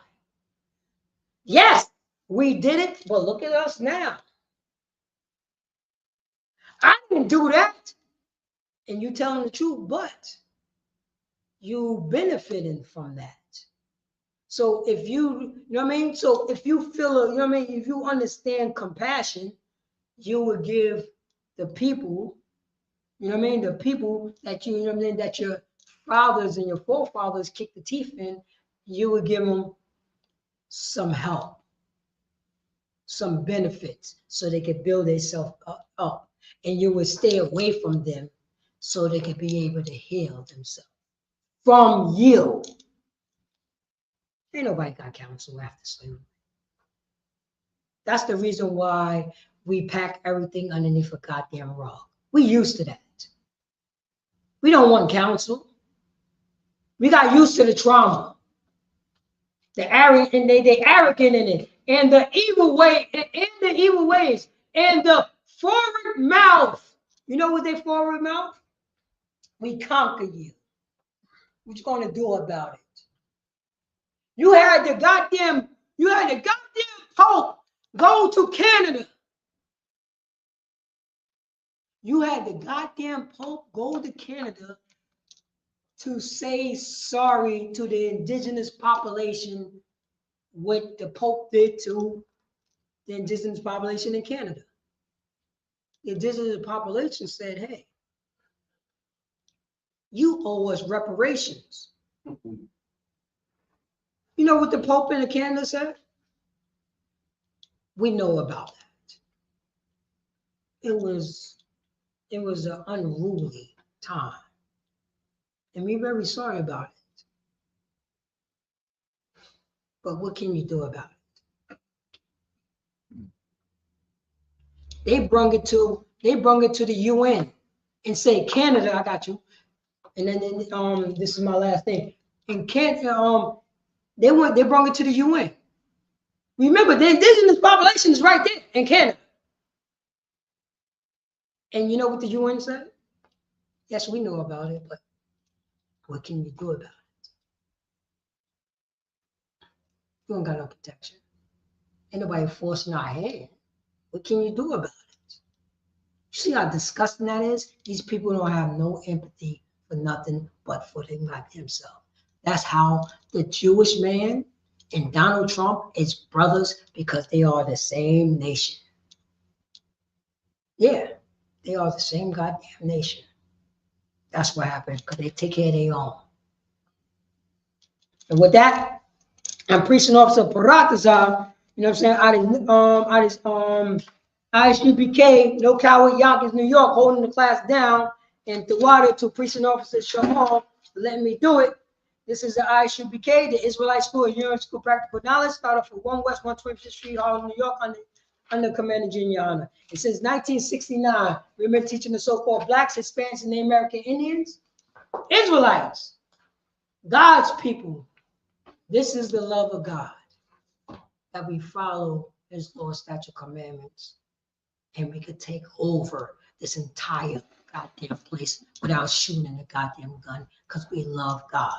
Yes, we did it, but look at us now. I didn't do that. And you telling the truth, but you benefiting from that. So if you know what I mean? So if you feel, you know what I mean? If you understand compassion, you would give the people, you know what I mean? The people that you know what I mean, that your fathers and your forefathers kicked the teeth in, you would give them some help, some benefits, so they could build themselves up. And you would stay away from them so they could be able to heal themselves from you. Ain't nobody got counsel after slavery. That's the reason why we pack everything underneath a goddamn rug. We used to that. We don't want counsel. We got used to the trauma. The arrogant, and they arrogant in it, and the evil way, and the evil ways, and the forward mouth. You know what they forward mouth? We conquer you. What you gonna do about it? You had the goddamn Pope go to Canada. You had the goddamn Pope go to Canada to say sorry to the indigenous population, what the Pope did to the indigenous population in Canada. The indigenous population said, hey, you owe us reparations. You know what the Pope in Canada said? We know about that. It was an unruly time. And we're very sorry about it. But what can you do about it? They brung it to the UN and say, Canada, I got you. And then this is my last thing. In Canada, they brought it to the UN. Remember, the indigenous population is right there in Canada. And you know what the UN said? Yes, we know about it, but what can you do about it? You don't got no protection. Ain't nobody forcing our hand. What can you do about it? You see how disgusting that is? These people don't have no empathy for nothing but for themselves. That's how the Jewish man and Donald Trump is brothers, because they are the same nation. Yeah, they are the same goddamn nation. That's what happened, because they take care of their own. And with that, and precinct officer Paratazar, you know what I'm saying, out of ISUPK, No Coward, Yonkers, New York, holding the class down, and Tawada to precinct officer Shalom, letting me do it. This is the ISUPK, the Israelite School of Union School Practical Knowledge, started from 1 West 125th Street, Harlem, New York, under Commander Junior Honor. And since 1969, we've been teaching the so-called Blacks, Hispanics, and Native American Indians, Israelites, God's people. This is the love of God, that we follow His law, statute, commandments, and we could take over this entire goddamn place without shooting a goddamn gun, because we love God.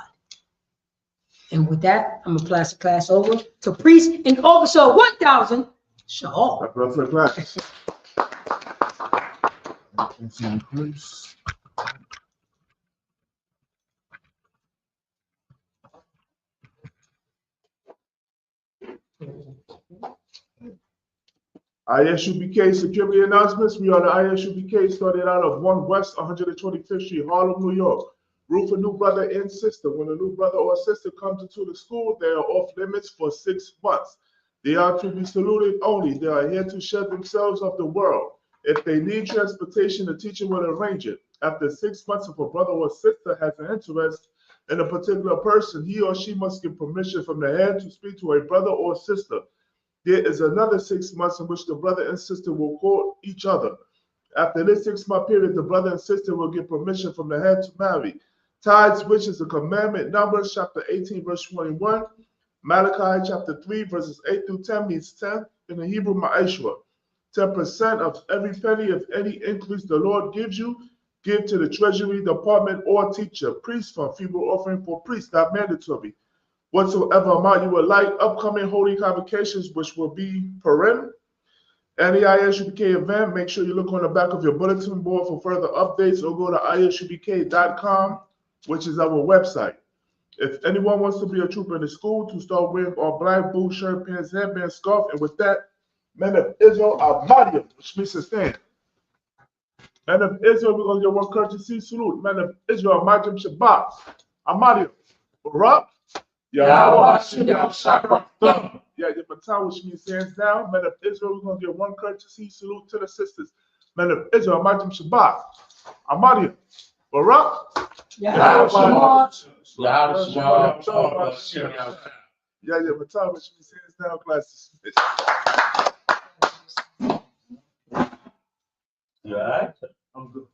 And with that, I'm gonna pass the class over to Priest and Officer 1000, Shaw. ISUPK security announcements. We are the ISUPK, started out of 1 West 125th Street, Harlem, New York. Rule for new brother and sister. When a new brother or sister comes into the school, they are off limits for 6 months. They are to be saluted only. They are here to shed themselves of the world. If they need transportation, the teacher will arrange it. After 6 months, if a brother or sister has an interest in a particular person, he or she must get permission from the head to speak to a brother or sister. There is another 6 months in which the brother and sister will court each other. After this 6-month period, the brother and sister will get permission from the head to marry. Tithes, which is a commandment, Numbers chapter 18, verse 21. Malachi chapter 3, verses 8 through 10 means 10 in the Hebrew Ma'ashwa. 10% of every penny of any increase the Lord gives you, give to the treasury department or teacher. Priest fund, feeble offering for priests, not mandatory. Whatsoever amount you would like, upcoming holy convocations, which will be Purim. Any ISUPK event, make sure you look on the back of your bulletin board for further updates, or go to isupk.com, which is our website. If anyone wants to be a trooper in the school, to start wearing all black, boot, shirt, pants, headband, scarf, and with that, men of Israel are Madia, which means to stand. Men of Israel, we're going to get one courtesy salute. Men of Israel, Majim Shabbat, Amadia, Barak, Yahweh, yeah, the baton, which means hands down. Men of Israel, we're going to get one courtesy salute to the sisters. Men of Israel, Majim Shabbat, Amadia, Barak, yeah, the baton, which means hands down, classes. You all right? I'm good.